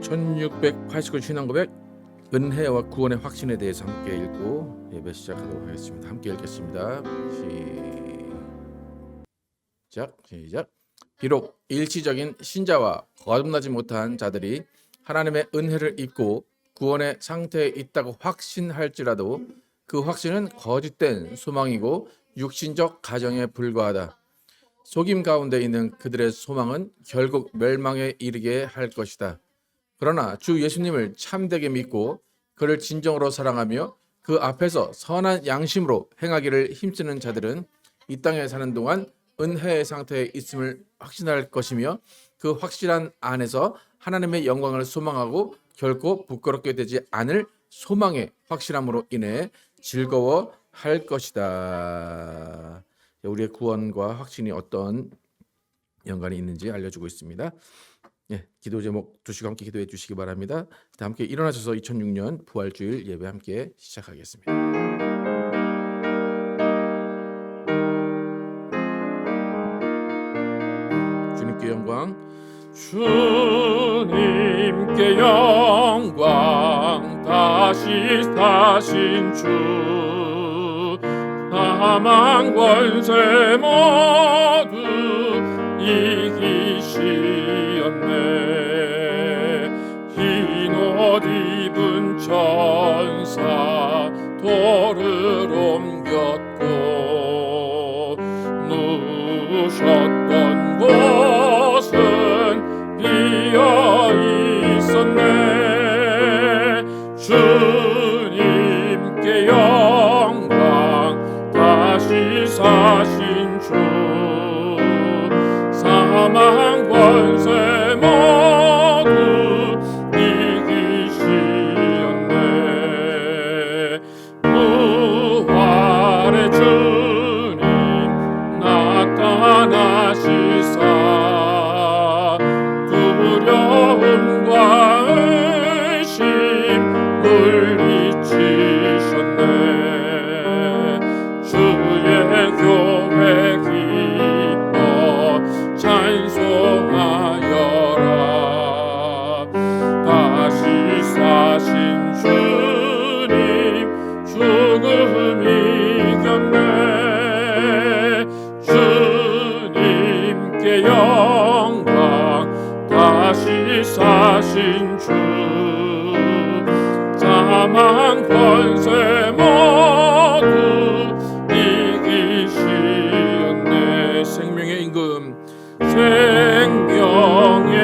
1689 신앙고백 은혜와 구원의 확신에 대해서 함께 읽고 예배 시작하도록 하겠습니다. 함께 읽겠습니다. 시작. 비록 일시적인 신자와 거듭나지 못한 자들이 하나님의 은혜를 입고 구원의 상태에 있다고 확신할지라도 그 확신은 거짓된 소망이고 육신적 가정에 불과하다. 속임 가운데 있는 그들의 소망은 결국 멸망에 이르게 할 것이다. 그러나 주 예수님을 참되게 믿고 그를 진정으로 사랑하며 그 앞에서 선한 양심으로 행하기를 힘쓰는 자들은 이 땅에 사는 동안 은혜의 상태에 있음을 확신할 것이며 그 확실한 안에서 하나님의 영광을 소망하고 결코 부끄럽게 되지 않을 소망의 확실함으로 인해 즐거워할 것이다. 우리의 구원과 확신이 어떤 연관이 있는지 알려주고 있습니다. 기도 제목 두시고 함께 기도해 주시기 바랍니다. 함께 일어나셔서 2006년 부활주일 예배 함께 시작하겠습니다. 주님께 영광, 주님께 영광, 다시 사신 주, 사망 권세 모두 이기시었네. 흰 옷 입은 천사 돌을 옮겼고 누우셨던 곳은 비어 있었네. 주님께 영광, 다시 사신 주, 사망 권세 모두 이기시었네. 부활의 주님 나타나시사 두려움과 의심 물리치셨네. 주의 교회 기뻐 찬송하여라. 다시 사신 주님 죽음 이겼네. 주님께 영광, 다시 사신 주, 사망 권세 모두 이기시었네. 생명의 임금, 생명의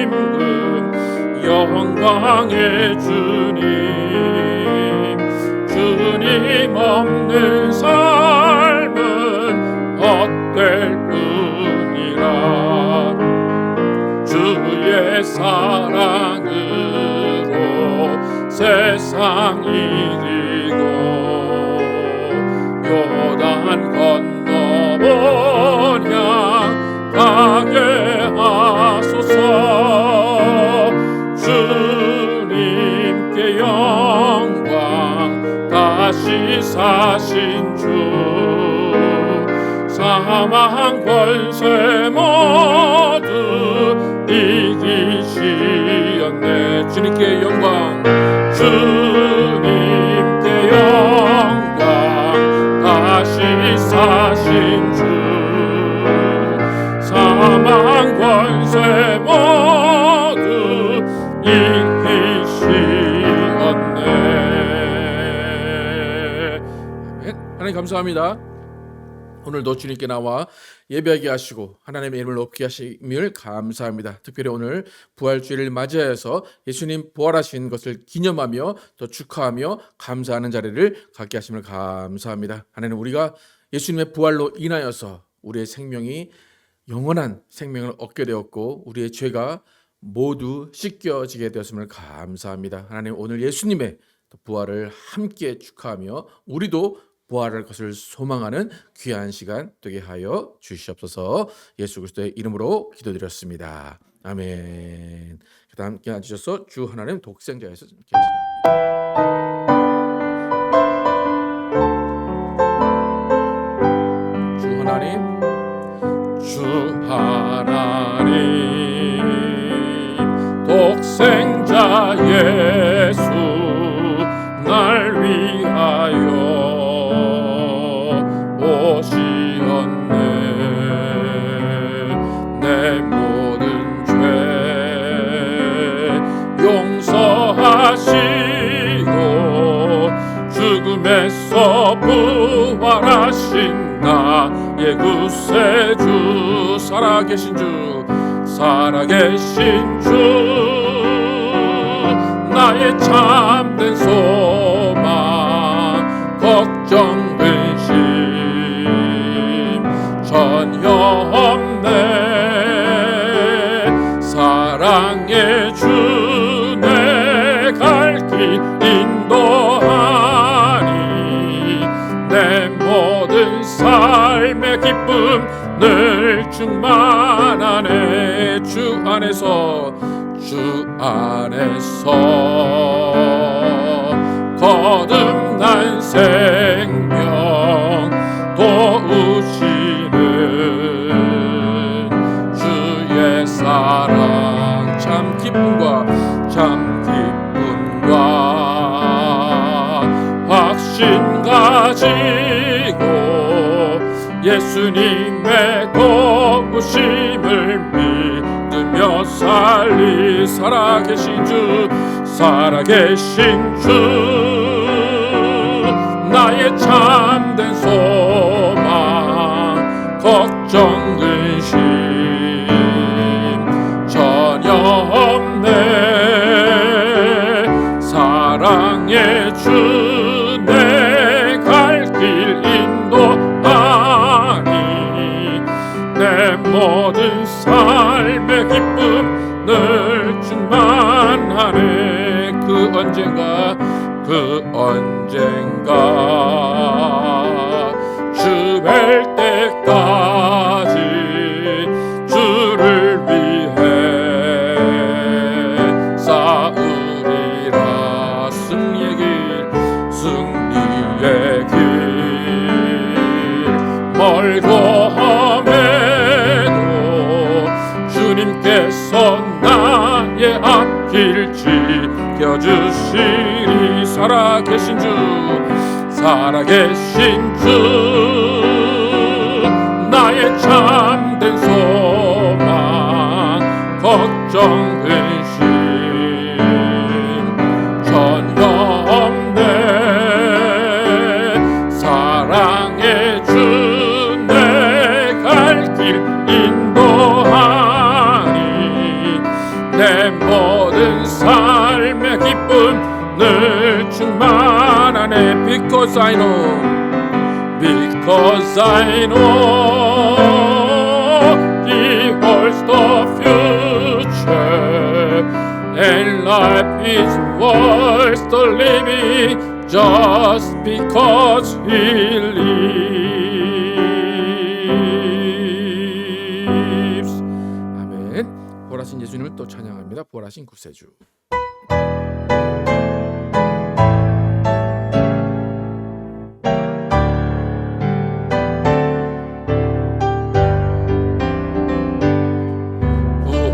임금, 영광의 주님, 주님 없는 삶은 헛될 뿐이라. 주의 사랑으로 세상 이기고 요단 건너보냐 가게 하소서. 주님께 영광, 다시 사신 주, 사망 권세 모두 이기시었네. 주님께 영광, 주님께 영광, 다시 사신 주, 사망 권세 모두 이기시었네. 하나님 감사합니다. 오늘도 주님께 나와 예배하게 하시고 하나님의 이름을 높게 하심을 감사합니다. 특별히 오늘 부활주일을 맞이하여서 예수님 부활하신 것을 기념하며 또 축하하며 감사하는 자리를 갖게 하심을 감사합니다. 하나님, 우리가 예수님의 부활로 인하여서 우리의 생명이 영원한 생명을 얻게 되었고 우리의 죄가 모두 씻겨지게 되었음을 감사합니다. 하나님, 오늘 예수님의 부활을 함께 축하하며 우리도 부활할 것을 소망하는 귀한 시간 되게 하여 주시옵소서. 예수 그리스도의 이름으로 기도드렸습니다. 아멘. 그다음 함께 앉으셔서 주 하나님 독생자에서 계시다. 주 하나님, 주 하나님 독생 독생자 예수 날 위하여 오시었네. 내 모든 죄 용서하시고 죽음에서 부활하신 나의 구세주, 살아계신 주, 살아계신 주, 나의 참된 소망, 걱정 근심 전혀 없네. 사랑의 주 내 갈 길 인도하니 내 모든 삶의 기쁨 늘 충만하네. 주 안에서 거듭난 생명 도우시는 주의 사랑, 참 기쁨과 확신 가지고 예수님의 도우심을 믿으며 살리. 살아계신 주, 살아계신 주, 나의 참된 소망, 걱정 근심 전혀 없네. 사랑의 주 내 갈 길 인도하니 내 모든 삶의 기쁨 늘 충만하네. 그 언젠가 주 뵐 때까지 주를 위해 싸우리라. 승리의 길 멀고 험해도 주님께서 나의 앞길 지켜주시리. 살아계신 주, 살아계신 주, 나의 참된 소망, 걱정 근심 전혀 없네. 사랑의 주 내 갈 길 인도하니 내 모든 삶의 기쁨 늘 충만하네. Because I know He holds the future and life is worth the living just because He lives. 아멘. 부활하신 예수님을 또 찬양합니다. 부활하신 구세주.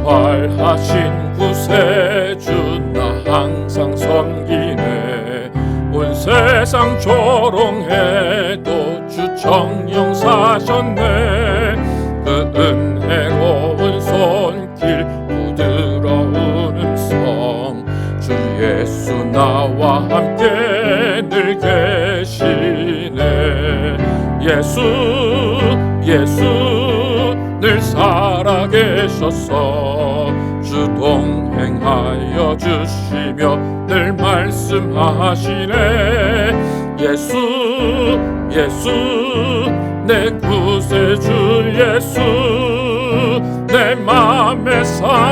부활하신 구세주 나 항상 섬기네. 온 세상 조롱해도 주 정령 사셨네. 그 은혜로운 손길 부드러운 음성 주 예수 나와 함께 늘 계시네. 예수 늘 살아계셔서 주 동행하여 주시며 늘 말씀하시네. 예수 내 구세주 예수 내 맘에 살아계시네.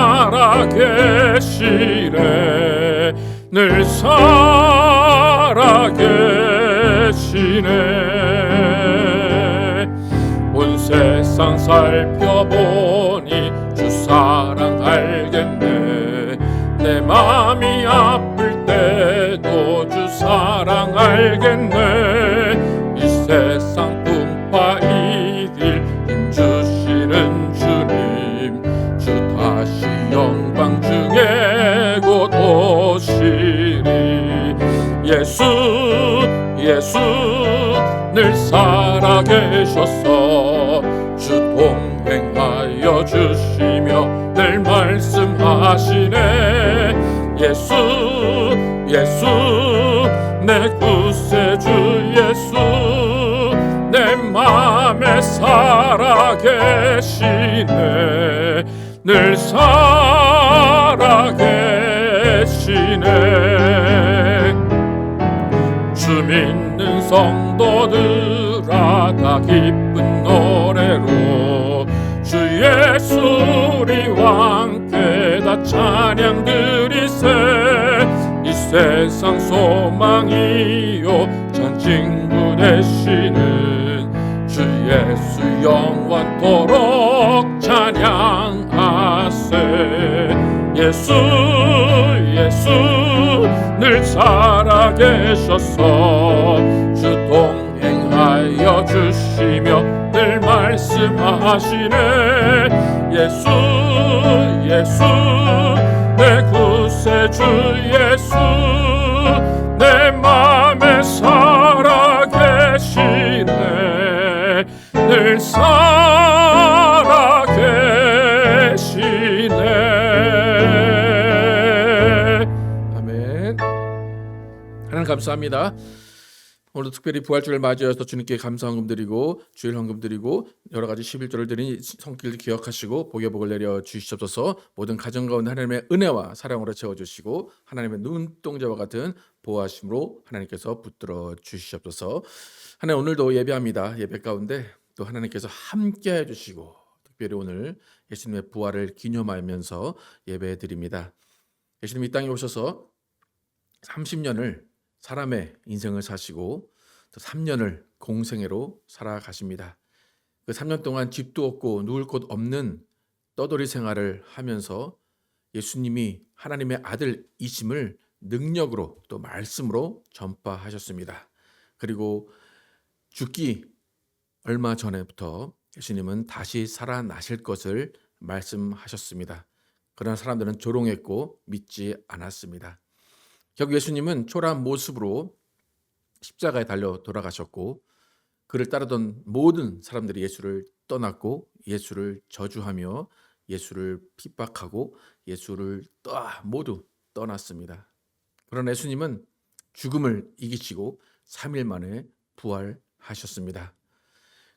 늘 살아계시네. 온 세상 살펴보니 주 사랑 알겠네. 내 맘이 아플 때도 주 사랑 알겠네. 이 세상 풍파 이길 힘주시는 주님 주 다시 영광 중에 살아계셔서 주 동행하여 주시며 늘 말씀하시네. 예수 예수 내 구세주 예수 내 맘에 살아계시네. 늘 살아계시네. 주 믿는 성도들아 다 기쁜 노래로 주 예수 우리와 함께 다 찬양 드리세. 이 세상 소망이요 전 친구 되시는 주 예수 영원토록 찬양하세. 예수 예수 늘 살아계셔서 주 동행하여 주시며 늘 말씀하시네. 예수 예수 내 구세주 예수 내 맘에 살아계시네. 늘 살아계시네. 아멘. 하나님 감사합니다. 오늘도 특별히 부활주를 맞이해서 주님께 감사 헌금 드리고 주일 헌금 드리고 여러 가지 11조를 드린 손길을 기억하시고 복의 복을 내려 주시옵소서. 모든 가정 가운데 하나님의 은혜와 사랑으로 채워주시고 하나님의 눈동자와 같은 보호하심으로 하나님께서 붙들어 주시옵소서. 하나님 오늘도 예배합니다. 예배 가운데 또 하나님께서 함께 해주시고 특별히 오늘 예수님의 부활을 기념하면서 예배 드립니다. 예수님이 이 땅에 오셔서 30년을 사람의 인생을 사시고 또 3년을 공생애로 살아가십니다. 그 3년 동안 집도 없고 누울 곳 없는 떠돌이 생활을 하면서 예수님이 하나님의 아들이심을 능력으로 또 말씀으로 전파하셨습니다. 그리고 죽기 얼마 전에부터 예수님은 다시 살아나실 것을 말씀하셨습니다. 그러나 사람들은 조롱했고 믿지 않았습니다. 결국 예수님은 초라한 모습으로 십자가에 달려 돌아가셨고 그를 따르던 모든 사람들이 예수를 떠났고 예수를 저주하며 예수를 핍박하고 예수를 모두 떠났습니다. 그러나 예수님은 죽음을 이기시고 3일 만에 부활하셨습니다.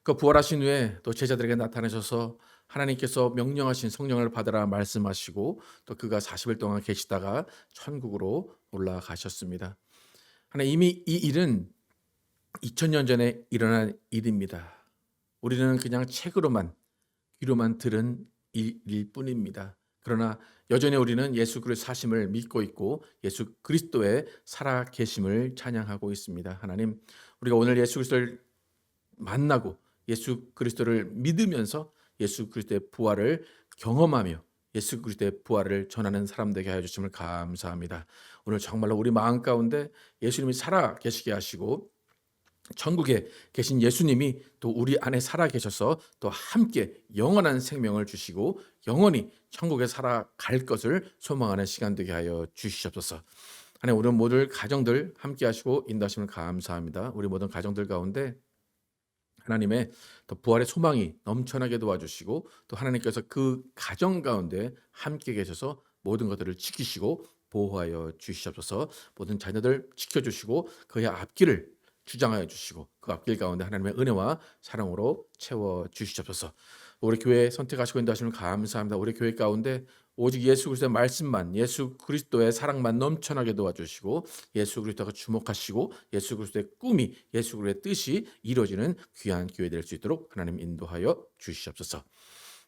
그 부활하신 후에 또 제자들에게 나타나셔서 하나님께서 명령하신 성령을 받으라 말씀하시고 또 그가 40일 동안 계시다가 천국으로 올라가셨습니다. 하나님 이미 이 일은 2000년 전에 일어난 일입니다. 우리는 그냥 책으로만 귀로만 들은 일일 뿐입니다. 그러나 여전히 우리는 예수 그리스도의 사심을 믿고 있고 예수 그리스도의 살아 계심을 찬양하고 있습니다. 하나님 우리가 오늘 예수 그리스도를 만나고 예수 그리스도를 믿으면서 예수 그리스도의 부활을 경험하며 예수 그리스도의 부활을 전하는 사람 되게 하여 주심을 감사합니다. 오늘 정말로 우리 마음 가운데 예수님이 살아 계시게 하시고 천국에 계신 예수님이 또 우리 안에 살아 계셔서 또 함께 영원한 생명을 주시고 영원히 천국에 살아갈 것을 소망하는 시간 되게 하여 주시옵소서. 하나님 우리 모든 가정들 함께 하시고 인도하심을 감사합니다. 우리 모든 가정들 가운데 하나님의 또 부활의 소망이 넘쳐나게 도와주시고 또 하나님께서 그 가정 가운데 함께 계셔서 모든 것들을 지키시고 보호하여 주시옵소서. 모든 자녀들 지켜주시고 그의 앞길을 주장하여 주시고 그 앞길 가운데 하나님의 은혜와 사랑으로 채워 주시옵소서. 우리 교회 선택하시고 인도하시면 감사합니다. 우리 교회 가운데 오직 예수 그리스도의 말씀만 예수 그리스도의 사랑만 넘쳐나게 도와주시고 예수 그리스도가 주목하시고 예수 그리스도의 꿈이 예수 그리스도의 뜻이 이루어지는 귀한 교회 될 수 있도록 하나님 인도하여 주시옵소서.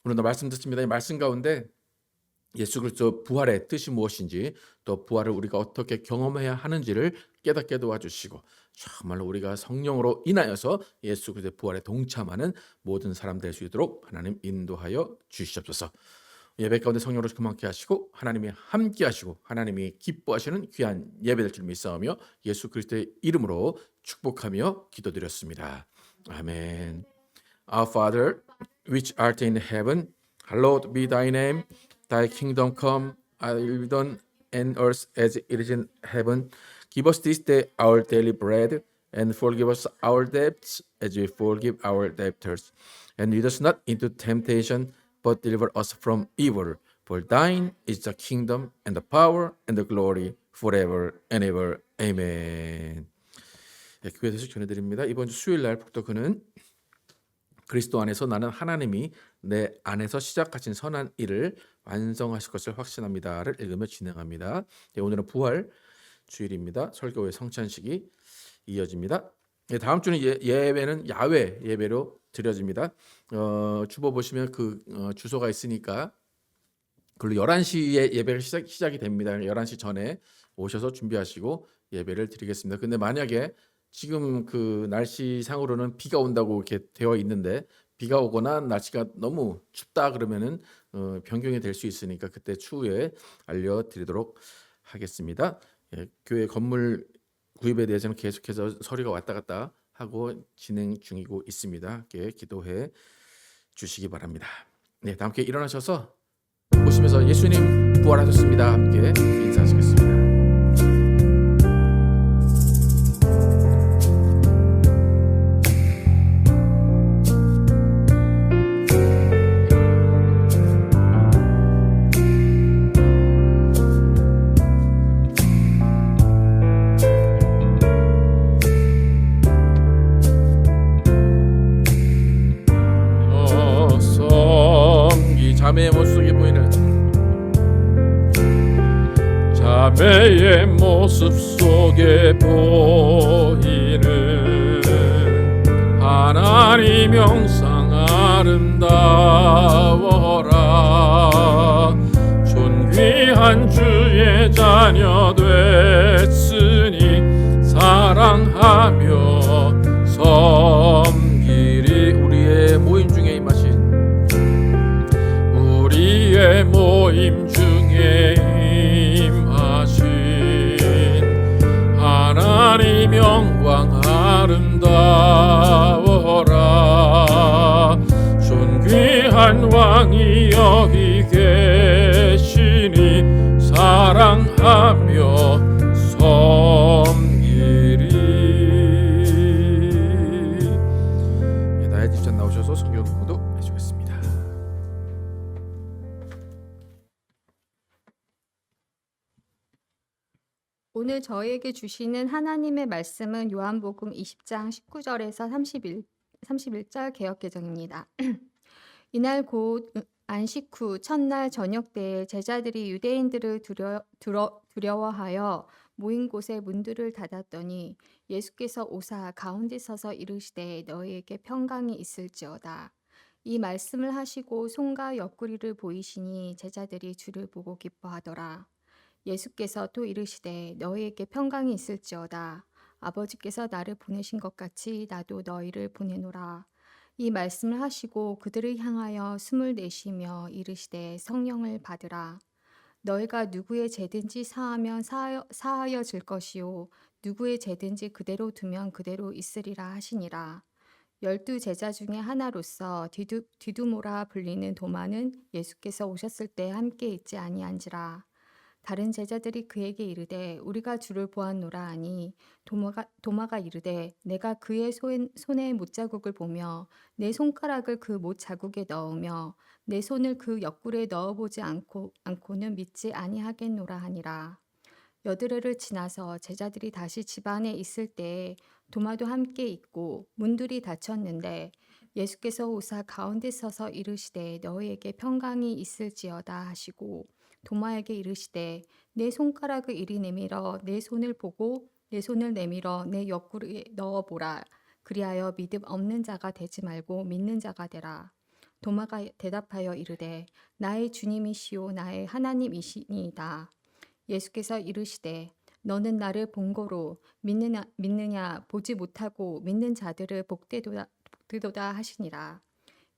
오늘도 말씀 듣습니다. 이 말씀 가운데 예수 그리스도 부활의 뜻이 무엇인지 또 부활을 우리가 어떻게 경험해야 하는지를 깨닫게 도와주시고 정말로 우리가 성령으로 인하여서 예수 그리스도의 부활에 동참하는 모든 사람 될 수 있도록 하나님 인도하여 주시옵소서. 예배 가운데 성령으로 충만케 하시고 하나님이 함께 하시고 하나님이 기뻐하시는 귀한 예배 될 줄 믿사오며 예수 그리스도의 이름으로 축복하며 기도드렸습니다. 아멘. Our Father, which art in heaven, hallowed be thy name. Thy kingdom come, thy will be done on earth as it is in heaven. Give us this day our daily bread, And forgive us our debts as we forgive our debtors. And lead us not into temptation, but deliver us from evil. For thine is the kingdom and the power and the glory forever and ever. Amen. 네, 교회 대해서 전해드립니다. 이번 주 수요일 날 북토크는 그리스도 안에서 나는 하나님이 내 안에서 시작하신 선한 일을 완성하실 것을 확신합니다를 읽으며 진행합니다. 네, 오늘은 부활 주일입니다. 설교 후에 성찬식이 이어집니다. 네, 다음 주는 예배는 야외 예배로 드려집니다. 주보 보시면 그 주소가 있으니까 그리고 11시에 예배가 시작이 됩니다. 11시 전에 오셔서 준비하시고 예배를 드리겠습니다. 근데 만약에 지금 그 날씨상으로는 비가 온다고 이렇게 되어 있는데 비가 오거나 날씨가 너무 춥다 그러면은 변경이 될 수 있으니까 그때 추후에 알려드리도록 하겠습니다. 예, 교회 건물 구입에 대해서는 계속해서 서류가 왔다 갔다 하고 진행 중이고 있습니다. 기도해 주시기 바랍니다. 네, 다 함께 일어나셔서 보시면서 예수님 부활하셨습니다. 함께 인사하시겠습니다. 자매의 모습 속에 보이는 자매의 모습 속에 보이는 하나님 형상 아름다워라. 존귀한 주의 자녀 됐으니 사랑하며 섬기리. 우리의 모임 중에 임하신 우리의 모임 중에 임하신 하나님 영광 아름다워라. 존귀한 왕이 여기 계시니 사랑하며 섬기리. 나의 집전 나오셔서 성경 공부도 해주겠습니다. 오늘 저희에게 주시는 하나님의 말씀은 요한복음 20장 19절에서 31절 개역개정입니다. 이날 곧 안식 후 첫날 저녁 때에 제자들이 유대인들을 두려워하여 모인 곳에 문들을 닫았더니 예수께서 오사 가운데 서서 이르시되 너희에게 평강이 있을지어다. 이 말씀을 하시고 손과 옆구리를 보이시니 제자들이 주를 보고 기뻐하더라. 예수께서 또 이르시되 너희에게 평강이 있을지어다. 아버지께서 나를 보내신 것 같이 나도 너희를 보내노라. 이 말씀을 하시고 그들을 향하여 숨을 내쉬며 이르시되 성령을 받으라. 너희가 누구의 죄든지 사하면 사하여질 것이요 누구의 죄든지 그대로 두면 그대로 있으리라 하시니라. 12 제자 중에 하나로서 디두모라 불리는 도마는 예수께서 오셨을 때 함께 있지 아니한지라. 다른 제자들이 그에게 이르되 우리가 주를 보았노라 하니 도마가 이르되 내가 그의 손에 못자국을 보며 내 손가락을 그 못자국에 넣으며 내 손을 그 옆구리에 넣어보지 않고는 믿지 아니하겠노라 하니라. 여드레를 지나서 제자들이 다시 집 안에 있을 때에 도마도 함께 있고 문들이 닫혔는데 예수께서 오사 가운데 서서 이르시되 너희에게 평강이 있을지어다 하시고 도마에게 이르시되 내 손가락을 이리 내밀어 내 손을 보고 내 손을 내밀어 내 옆구리에 넣어보라. 그리하여 믿음 없는 자가 되지 말고 믿는 자가 되라. 도마가 대답하여 이르되 나의 주님이시오 나의 하나님이시니이다. 예수께서 이르시되 너는 나를 본고로 믿느냐 보지 못하고 믿는 자들을 복되도다 하시니라.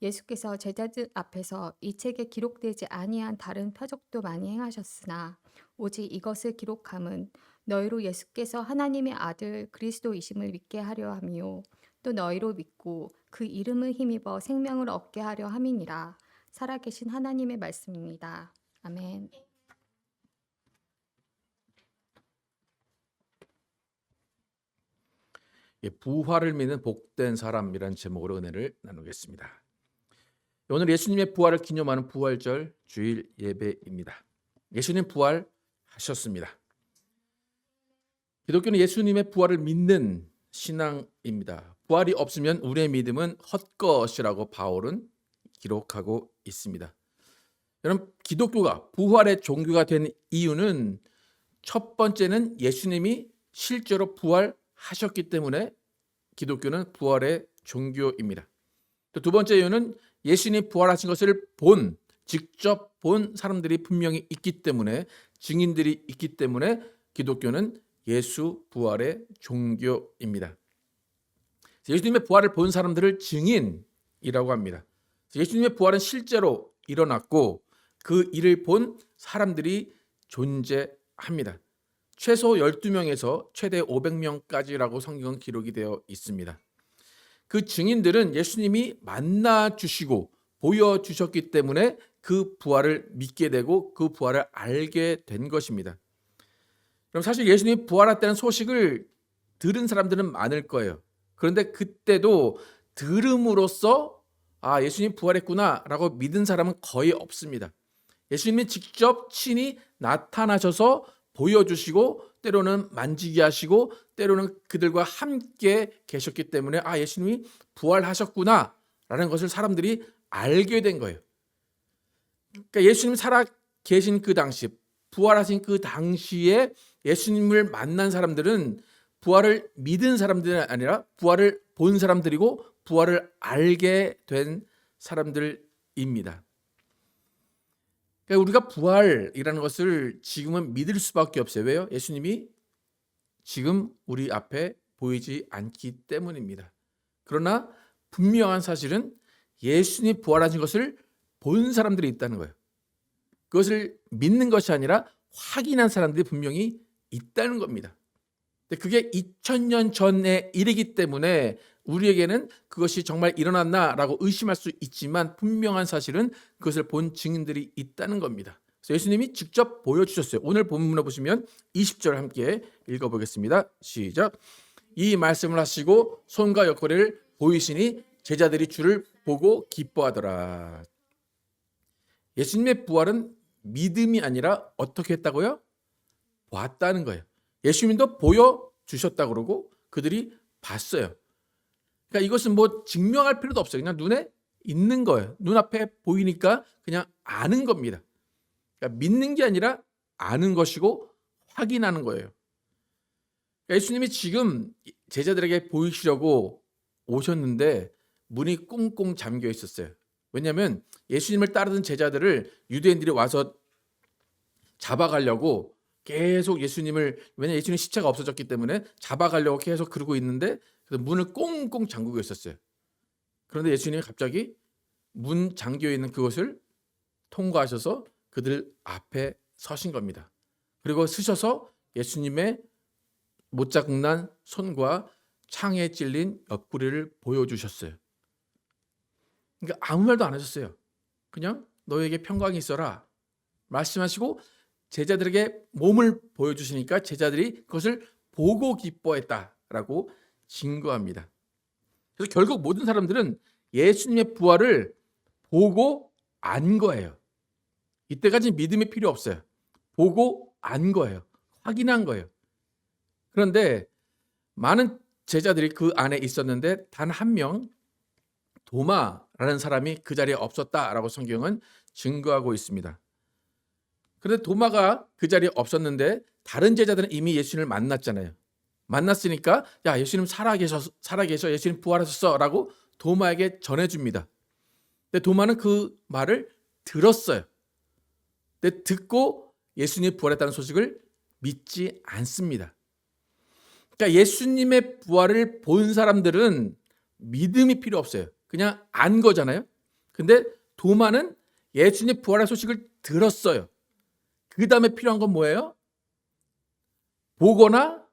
예수께서 제자들 앞에서 이 책에 기록되지 아니한 다른 표적도 많이 행하셨으나 오직 이것을 기록함은 너희로 예수께서 하나님의 아들 그리스도이심을 믿게 하려 함이요 또 너희로 믿고 그 이름을 힘입어 생명을 얻게 하려 함이니라. 살아계신 하나님의 말씀입니다. 아멘. 부활을 믿는 복된 사람이라는 제목으로 은혜를 나누겠습니다. 오늘 예수님의 부활을 기념하는 부활절 주일 예배입니다. 예수님 부활하셨습니다. 기독교는 예수님의 부활을 믿는 신앙입니다. 부활이 없으면 우리의 믿음은 헛것이라고 바울은 기록하고 있습니다. 여러분, 기독교가 부활의 종교가 된 이유는 첫 번째는 예수님이 실제로 부활하셨기 때문에 기독교는 부활의 종교입니다. 또 두 번째 이유는 예수님이 부활하신 것을 직접 본 사람들이 분명히 있기 때문에, 증인들이 있기 때문에 기독교는 예수 부활의 종교입니다. 예수님의 부활을 본 사람들을 증인이라고 합니다. 예수님의 부활은 실제로 일어났고 그 일을 본 사람들이 존재합니다. 최소 12명에서 최대 500명까지라고 성경은 기록이 되어 있습니다. 그 증인들은 예수님이 만나주시고 보여주셨기 때문에 그 부활을 믿게 되고 그 부활을 알게 된 것입니다. 그럼 사실 예수님이 부활했다는 소식을 들은 사람들은 많을 거예요. 그런데 그때도 들음으로써 예수님 부활했구나 라고 믿은 사람은 거의 없습니다. 예수님이 직접 친히 나타나셔서 보여주시고 때로는 만지게 하시고 때로는 그들과 함께 계셨기 때문에 예수님이 부활하셨구나 라는 것을 사람들이 알게 된 거예요. 그러니까 예수님 살아 계신 그 당시, 부활하신 그 당시에 예수님을 만난 사람들은 부활을 믿은 사람들이 아니라 부활을 본 사람들이고 부활을 알게 된 사람들입니다. 그러니까 우리가 부활이라는 것을 지금은 믿을 수밖에 없어요. 왜요? 예수님이 지금 우리 앞에 보이지 않기 때문입니다. 그러나 분명한 사실은 예수님이 부활하신 것을 본 사람들이 있다는 거예요. 그것을 믿는 것이 아니라 확인한 사람들이 분명히 있다는 겁니다. 그게 2000년 전의 일이기 때문에 우리에게는 그것이 정말 일어났나라고 의심할 수 있지만 분명한 사실은 그것을 본 증인들이 있다는 겁니다. 그래서 예수님이 직접 보여주셨어요. 오늘 본문을 보시면 20절 함께 읽어보겠습니다. 시작. 이 말씀을 하시고 손과 옆구리를 보이시니 제자들이 주를 보고 기뻐하더라. 예수님의 부활은 믿음이 아니라 어떻게 했다고요? 봤다는 거예요. 예수님도 보여주셨다고 그러고 그들이 봤어요. 그러니까 이것은 증명할 필요도 없어요. 그냥 눈에 있는 거예요. 눈앞에 보이니까 그냥 아는 겁니다. 그러니까 믿는 게 아니라 아는 것이고 확인하는 거예요. 그러니까 예수님이 지금 제자들에게 보이시려고 오셨는데 문이 꽁꽁 잠겨 있었어요. 왜냐하면 예수님을 따르던 제자들을 유대인들이 와서 잡아가려고 계속 왜냐하면 예수님 시체가 없어졌기 때문에 잡아가려고 계속 그러고 있는데 문을 꽁꽁 잠그고 있었어요. 그런데 예수님이 갑자기 문 잠겨 있는 그것을 통과하셔서 그들 앞에 서신 겁니다. 그리고 서셔서 예수님의 못자국난 손과 창에 찔린 옆구리를 보여주셨어요. 그러니까 아무 말도 안 하셨어요. 그냥 너에게 평강이 있어라 말씀하시고 제자들에게 몸을 보여주시니까 제자들이 그것을 보고 기뻐했다라고 증거합니다. 그래서 결국 모든 사람들은 예수님의 부활을 보고 안 거예요. 이때까지 믿음이 필요 없어요. 보고 안 거예요. 확인한 거예요. 그런데 많은 제자들이 그 안에 있었는데 단 한 명 도마라는 사람이 그 자리에 없었다라고 성경은 증거하고 있습니다. 그런데 도마가 그 자리에 없었는데 다른 제자들은 이미 예수님을 만났잖아요. 만났으니까 예수님 살아계셔 예수님 부활하셨어라고 도마에게 전해줍니다. 근데 도마는 그 말을 들었어요. 근데 듣고 예수님이 부활했다는 소식을 믿지 않습니다. 그러니까 예수님의 부활을 본 사람들은 믿음이 필요 없어요. 그냥 안 거잖아요. 근데 도마는 예수님 부활의 소식을 들었어요. 그 다음에 필요한 건 뭐예요? 보거나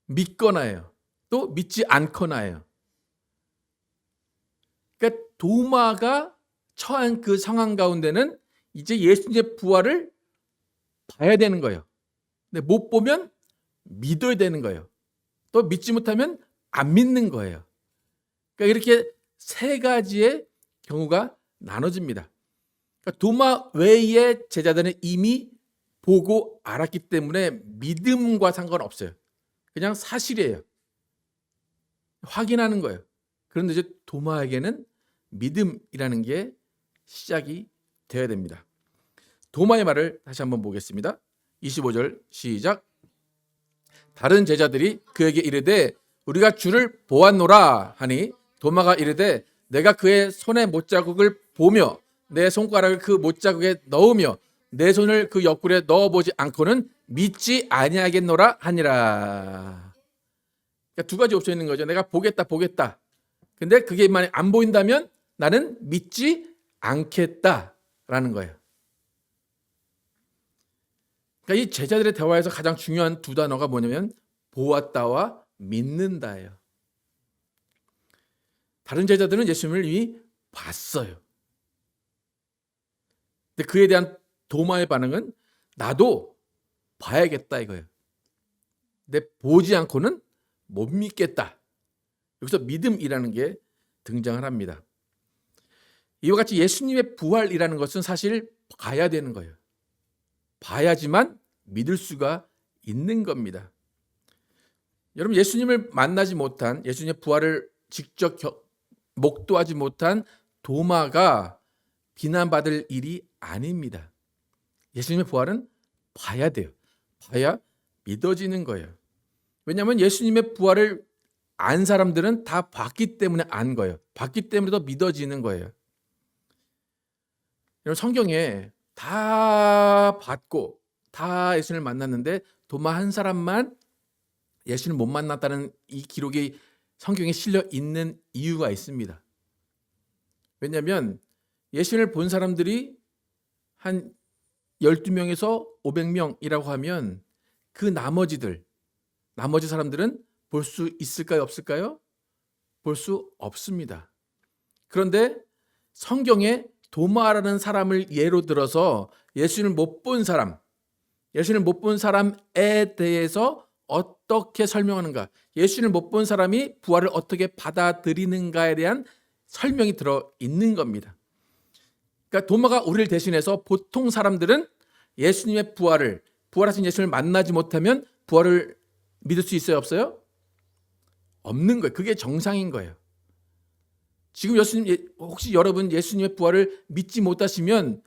믿거나예요. 또 믿지 않거나예요. 그러니까 도마가 처한 그 상황 가운데는 이제 예수님의 부활을 봐야 되는 거예요. 근데 못 보면 믿어야 되는 거예요. 또 믿지 못하면 안 믿는 거예요. 그러니까 이렇게 세 가지의 경우가 나눠집니다. 그러니까 도마 외의 제자들은 이미 보고 알았기 때문에 믿음과 상관없어요. 그냥 사실이에요. 확인하는 거예요. 그런데 이제 도마에게는 믿음이라는 게 시작이 되어야 됩니다. 도마의 말을 다시 한번 보겠습니다. 25절 시작. 다른 제자들이 그에게 이르되 우리가 주를 보았노라 하니 도마가 이르되 내가 그의 손의 못자국을 보며 내 손가락을 그 못자국에 넣으며 내 손을 그 옆구리에 넣어보지 않고는 믿지 아니하겠노라 하니라. 그러니까 두 가지 옵션이 있는 거죠. 내가 보겠다. 근데 그게 만약 안 보인다면 나는 믿지 않겠다라는 거예요. 그러니까 이 제자들의 대화에서 가장 중요한 두 단어가 뭐냐면 보았다와 믿는다예요. 다른 제자들은 예수님을 이미 봤어요. 근데 그에 대한 도마의 반응은 나도 봐야겠다 이거예요. 근데 보지 않고는 못 믿겠다. 여기서 믿음이라는 게 등장을 합니다. 이와 같이 예수님의 부활이라는 것은 사실 봐야 되는 거예요. 봐야지만 믿을 수가 있는 겁니다. 여러분, 예수님을 만나지 못한, 예수님의 부활을 직접 목도하지 못한 도마가 비난받을 일이 아닙니다. 예수님의 부활은 봐야 돼요. 봐야 믿어지는 거예요. 왜냐하면 예수님의 부활을 안 사람들은 다 봤기 때문에 안 거예요. 봤기 때문에 더 믿어지는 거예요. 여러분, 성경에 다 봤고 다 예수님을 만났는데 도마 한 사람만 예수님을 못 만났다는 이 기록이 성경에 실려 있는 이유가 있습니다. 왜냐하면 예수님을 본 사람들이 한 12명에서 500명이라고 하면 그 나머지 사람들은 볼 수 있을까요? 없을까요? 볼 수 없습니다. 그런데 성경에 도마라는 사람을 예로 들어서 예수님을 못 본 사람에 대해서 어떻게 설명하는가, 예수님을 못 본 사람이 부활을 어떻게 받아들이는가에 대한 설명이 들어 있는 겁니다. 그러니까 도마가 우리를 대신해서 보통 사람들은 예수님의 부활하신 예수님을 만나지 못하면 부활을 믿을 수 있어요? 없어요? 없는 거예요. 그게 정상인 거예요. 지금 혹시 여러분 예수님의 부활을 믿지 못하시면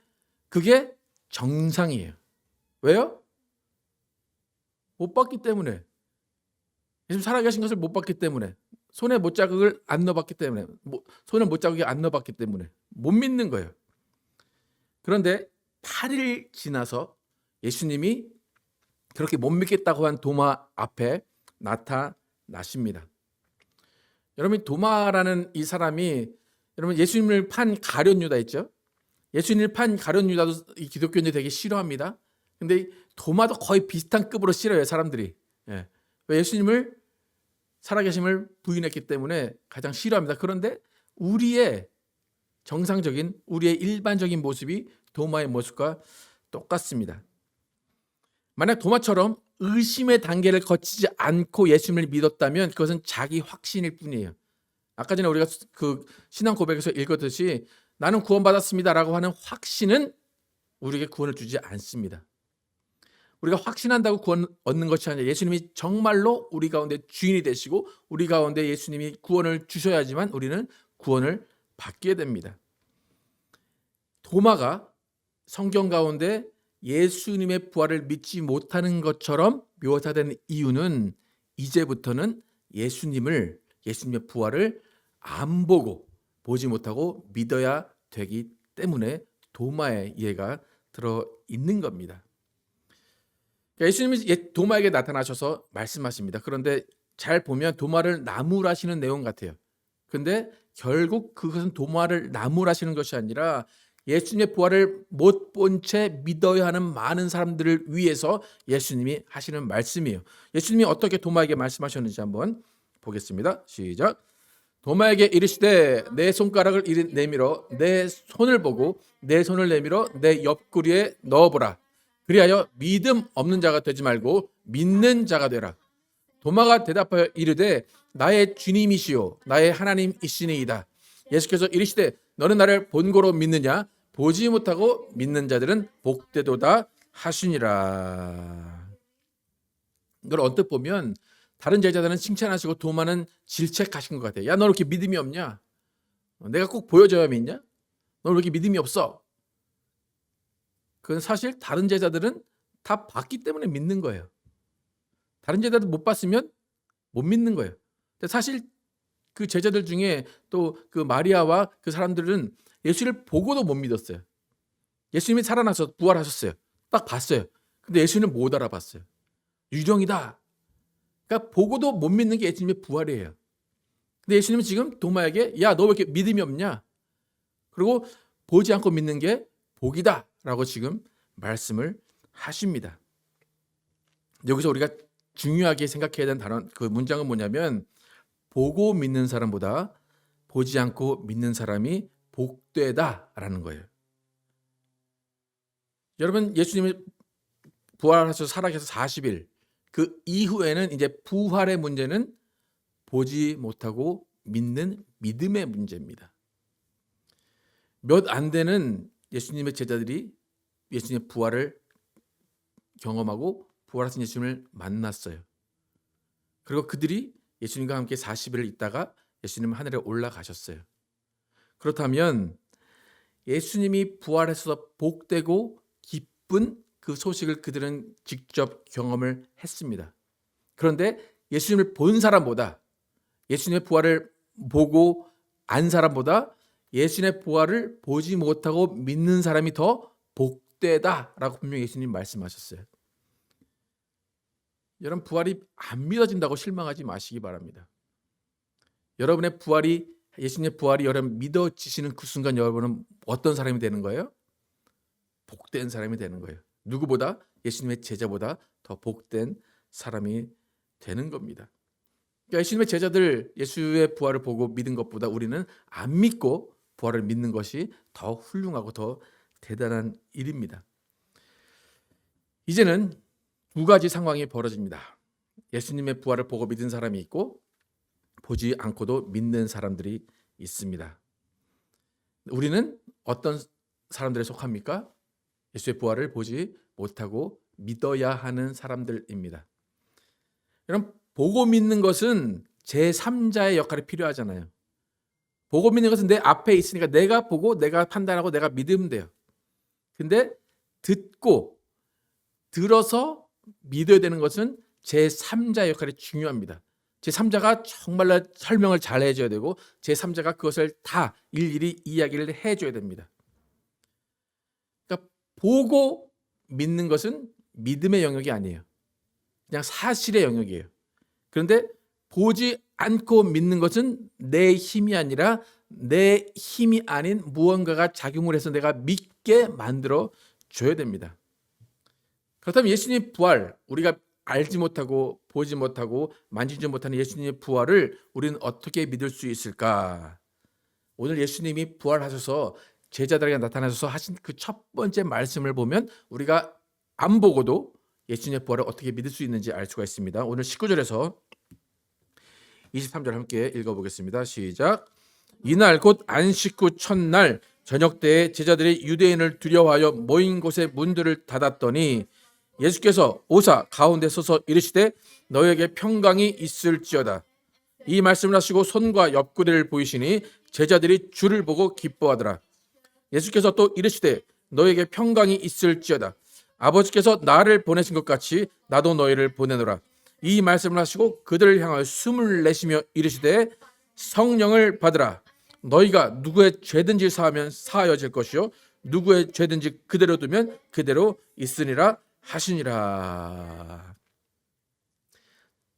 그게 정상이에요. 왜요? 못 봤기 때문에. 예수님 살아계신 것을 못 봤기 때문에. 손에 못자국을 안 넣어봤기 때문에. 손에 못자국이 안 넣어봤기 때문에. 못 믿는 거예요. 그런데 8일 지나서 예수님이 그렇게 못 믿겠다고 한 도마 앞에 나타나십니다. 여러분, 도마라는 이 사람이, 여러분, 예수님을 판 가룟 유다 있죠? 예수님을 판 가룟 유다도 이 기독교인들이 되게 싫어합니다. 근데 도마도 거의 비슷한 급으로 싫어해요, 사람들이. 예. 왜? 예수님을 살아계심을 부인했기 때문에 가장 싫어합니다. 그런데 우리의 정상적인, 우리의 일반적인 모습이 도마의 모습과 똑같습니다. 만약 도마처럼 의심의 단계를 거치지 않고 예수님을 믿었다면 그것은 자기 확신일 뿐이에요. 아까 전에 우리가 그 신앙 고백에서 읽었듯이 나는 구원받았습니다라고 하는 확신은 우리에게 구원을 주지 않습니다. 우리가 확신한다고 구원 얻는 것이 아니라 예수님이 정말로 우리 가운데 주인이 되시고 우리 가운데 예수님이 구원을 주셔야지만 우리는 구원을 받게 됩니다. 도마가 성경 가운데 예수님의 부활을 믿지 못하는 것처럼 묘사되는 이유는 이제부터는 예수님의 부활을 안 보지 못하고 믿어야 되기 때문에 도마의 예가 들어 있는 겁니다. 예수님이 도마에게 나타나셔서 말씀하십니다. 그런데 잘 보면 도마를 나무라시는 내용 같아요. 그런데 결국 그것은 도마를 나무라시는 것이 아니라 예수님의 부활을 못 본 채 믿어야 하는 많은 사람들을 위해서 예수님이 하시는 말씀이에요. 예수님이 어떻게 도마에게 말씀하셨는지 한번 보겠습니다. 시작. 도마에게 이르시되 내 손가락을 내밀어 내 손을 보고 내 손을 내밀어 내 옆구리에 넣어보라. 그리하여 믿음 없는 자가 되지 말고 믿는 자가 되라. 도마가 대답하여 이르되 나의 주님이시요 나의 하나님이시니이다. 예수께서 이르시되 너는 나를 본고로 믿느냐? 보지 못하고 믿는 자들은 복되도다 하시니라. 이걸 언뜻 보면 다른 제자들은 칭찬하시고 도마는 질책하신 것 같아요. 야, 너 왜 이렇게 믿음이 없냐? 내가 꼭 보여줘야 믿냐? 너 왜 이렇게 믿음이 없어? 그건 사실 다른 제자들은 다 봤기 때문에 믿는 거예요. 다른 제자들 못 봤으면 못 믿는 거예요. 근데 사실 그 제자들 중에 또 그 마리아와 그 사람들은 예수를 보고도 못 믿었어요. 예수님이 살아나서 부활하셨어요. 딱 봤어요. 근데 예수님은 못 알아봤어요. 유령이다. 그러니까 보고도 못 믿는 게 예수님의 부활이에요. 근데 예수님은 지금 도마에게 야, 너 왜 이렇게 믿음이 없냐? 그리고 보지 않고 믿는 게 복이다 라고 지금 말씀을 하십니다. 여기서 우리가 중요하게 생각해야 되는 단어, 그 문장은 뭐냐면 보고 믿는 사람보다 보지 않고 믿는 사람이 복되다라는 거예요. 여러분, 예수님이 부활하셔서 살아계셔서 40일 그 이후에는 이제 부활의 문제는 보지 못하고 믿는 믿음의 문제입니다. 몇 안 되는 예수님의 제자들이 예수님의 부활을 경험하고 부활하신 예수님을 만났어요. 그리고 그들이 예수님과 함께 40일을 있다가 예수님은 하늘에 올라가셨어요. 그렇다면 예수님이 부활해서 복되고 기쁜 그 소식을 그들은 직접 경험을 했습니다. 그런데 예수님을 본 사람보다 예수님의 부활을 보고 안 사람보다 예수님의 부활을 보지 못하고 믿는 사람이 더 복되다라고 분명히 예수님 말씀하셨어요. 여러분, 부활이 안 믿어진다고 실망하지 마시기 바랍니다. 여러분의 부활이 예수님의 부활이 여러분 믿어지시는 그 순간 여러분은 어떤 사람이 되는 거예요? 복된 사람이 되는 거예요. 누구보다 예수님의 제자보다 더 복된 사람이 되는 겁니다. 그러니까 예수님의 제자들 예수의 부활을 보고 믿은 것보다 우리는 안 믿고 부활을 믿는 것이 더 훌륭하고 더 대단한 일입니다. 이제는 두 가지 상황이 벌어집니다. 예수님의 부활을 보고 믿은 사람이 있고 보지 않고도 믿는 사람들이 있습니다. 우리는 어떤 사람들에 속합니까? 예수의 부활을 보지 못하고 믿어야 하는 사람들입니다. 여러분, 보고 믿는 것은 제3자의 역할이 필요하잖아요. 보고 믿는 것은 내 앞에 있으니까 내가 보고 내가 판단하고 내가 믿으면 돼요. 근데 듣고 들어서 믿어야 되는 것은 제3자의 역할이 중요합니다. 제3자가 정말로 설명을 잘 해줘야 되고 제3자가 그것을 다 일일이 이야기를 해줘야 됩니다. 그러니까 보고 믿는 것은 믿음의 영역이 아니에요. 그냥 사실의 영역이에요. 그런데 보지 않고 믿는 것은 내 힘이 아니라 내 힘이 아닌 무언가가 작용을 해서 내가 믿게 만들어 줘야 됩니다. 그렇다면 예수님의 부활, 우리가 알지 못하고 보지 못하고 만지지 못하는 예수님의 부활을 우리는 어떻게 믿을 수 있을까? 오늘 예수님이 부활하셔서 제자들에게 나타나셔서 하신 그 첫 번째 말씀을 보면 우리가 안 보고도 예수님의 부활을 어떻게 믿을 수 있는지 알 수가 있습니다. 오늘 19절에서 23절 함께 읽어보겠습니다. 시작. 이날 곧 안식 후 첫날 저녁 때에 제자들이 유대인을 두려워하여 모인 곳의 문들을 닫았더니 예수께서 오사 가운데 서서 이르시되 너에게 평강이 있을지어다. 이 말씀을 하시고 손과 옆구리를 보이시니 제자들이 주를 보고 기뻐하더라. 예수께서 또 이르시되 너에게 평강이 있을지어다. 아버지께서 나를 보내신 것 같이 나도 너희를 보내노라. 이 말씀을 하시고 그들을 향하여 숨을 내쉬며 이르시되 성령을 받으라. 너희가 누구의 죄든지 사하면 사하여질 것이요 누구의 죄든지 그대로 두면 그대로 있으리라 하시니라.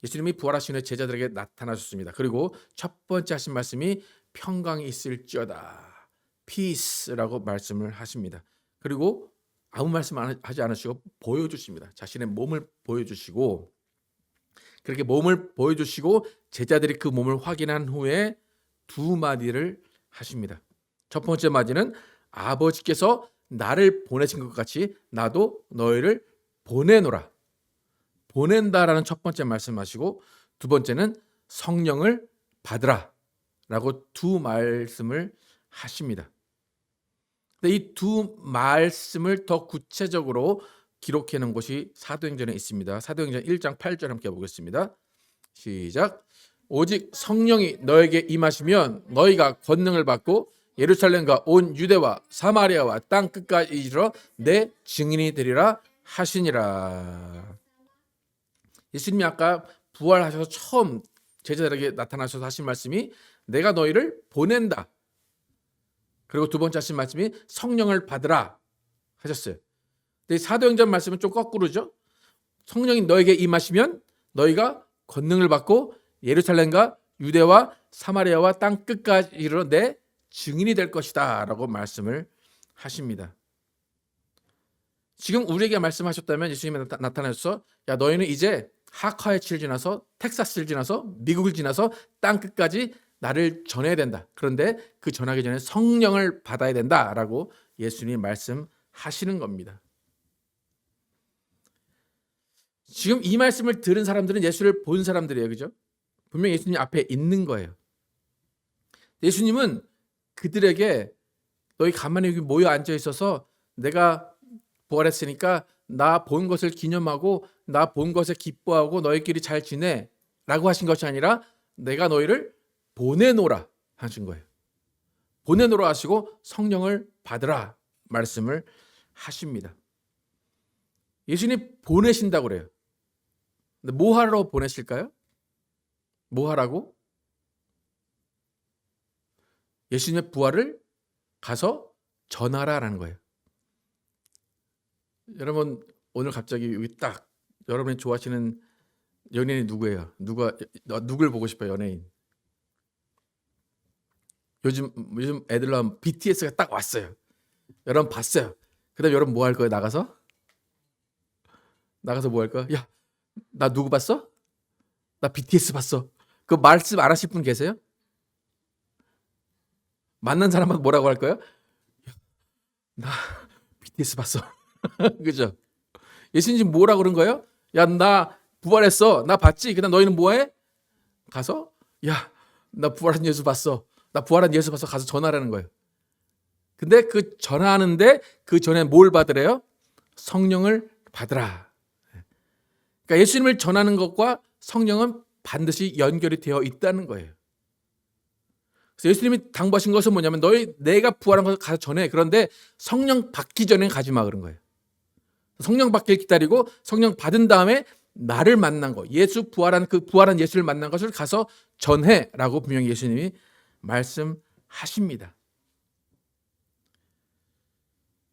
예수님이 부활하신 후에 제자들에게 나타나셨습니다. 그리고 첫 번째 하신 말씀이 평강이 있을지어다. 피스라고 말씀을 하십니다. 그리고 아무 말씀 하지 않으시고 보여주십니다. 자신의 몸을 보여주시고 그렇게 몸을 보여주시고 제자들이 그 몸을 확인한 후에 두 마디를 하십니다. 첫 번째 마디는 아버지께서 나를 보내신 것 같이 나도 너희를 보내노라. 보낸다라는 첫 번째 말씀하시고 두 번째는 성령을 받으라 라고 두 말씀을 하십니다. 이 두 말씀을 더 구체적으로 기록해 놓은 곳이 사도행전에 있습니다. 사도행전 1장 8절 함께 보겠습니다. 시작. 오직 성령이 너에게 임하시면 너희가 권능을 받고 예루살렘과 온 유대와 사마리아와 땅 끝까지 이르러 내 증인이 되리라 하시니라. 예수님이 아까 부활하셔서 처음 제자들에게 나타나셔서 하신 말씀이 내가 너희를 보낸다. 그리고 두 번째 하신 말씀이 성령을 받으라 하셨어요. 근데 사도행전 말씀은 좀 거꾸로죠. 성령이 너에게 임하시면 너희가 권능을 받고 예루살렘과 유대와 사마리아와 땅 끝까지 이르러 내 증인이 될 것이다 라고 말씀을 하십니다. 지금 우리에게 말씀하셨다면 예수님이 나타나셔서 야 너희는 이제 하카이치를 지나서 텍사스를 지나서 미국을 지나서 땅 끝까지 나를 전해야 된다. 그런데 그 전하기 전에 성령을 받아야 된다라고 예수님이 말씀하시는 겁니다. 지금 이 말씀을 들은 사람들은 예수를 본 사람들이에요. 그죠? 분명히 예수님 앞에 있는 거예요. 예수님은 그들에게 너희 가만히 여기 모여 앉아 있어서 내가 부활했으니까 나 본 것을 기념하고 나 본 것에 기뻐하고 너희끼리 잘 지내 라고 하신 것이 아니라 내가 너희를 보내노라 하신 거예요. 보내노라 하시고 성령을 받으라 말씀을 하십니다. 예수님 보내신다고 그래요. 근데 뭐 하러 보내실까요? 뭐 하라고? 예수님의 부활을 가서 전하라라는 거예요. 여러분 오늘 갑자기 여기 딱 여러분이 좋아하시는 연예인이 누구예요? 누굴 보고 싶어요? 연예인. 요즘 애들 나오면 BTS가 딱 왔어요. 여러분 봤어요. 그다음 여러분 뭐 할 거예요? 나가서 뭐 할 거야? 야, 나 누구 봤어? 나 BTS 봤어. 그 말씀 안 하실 분 계세요? 만난 사람한테 뭐라고 할 거예요? 나 BTS 봤어. 그죠? 예수님 지금 뭐라고 그런 거예요? 야, 나 부활했어. 나 봤지? 그다음 너희는 뭐해? 가서 야, 나 부활한 예수 봤어. 나 부활한 예수 봐서 가서 전하라는 거예요. 근데 그 전하는데 그 전에 뭘 받으래요? 성령을 받으라. 그러니까 예수님을 전하는 것과 성령은 반드시 연결이 되어 있다는 거예요. 그래서 예수님이 당부하신 것은 뭐냐면 내가 부활한 것을 가서 전해. 그런데 성령 받기 전에 가지 마 그런 거예요. 성령 받기를 기다리고 성령 받은 다음에 나를 만난 거, 그 부활한 예수를 만난 것을 가서 전해라고 분명히 예수님이 말씀하십니다.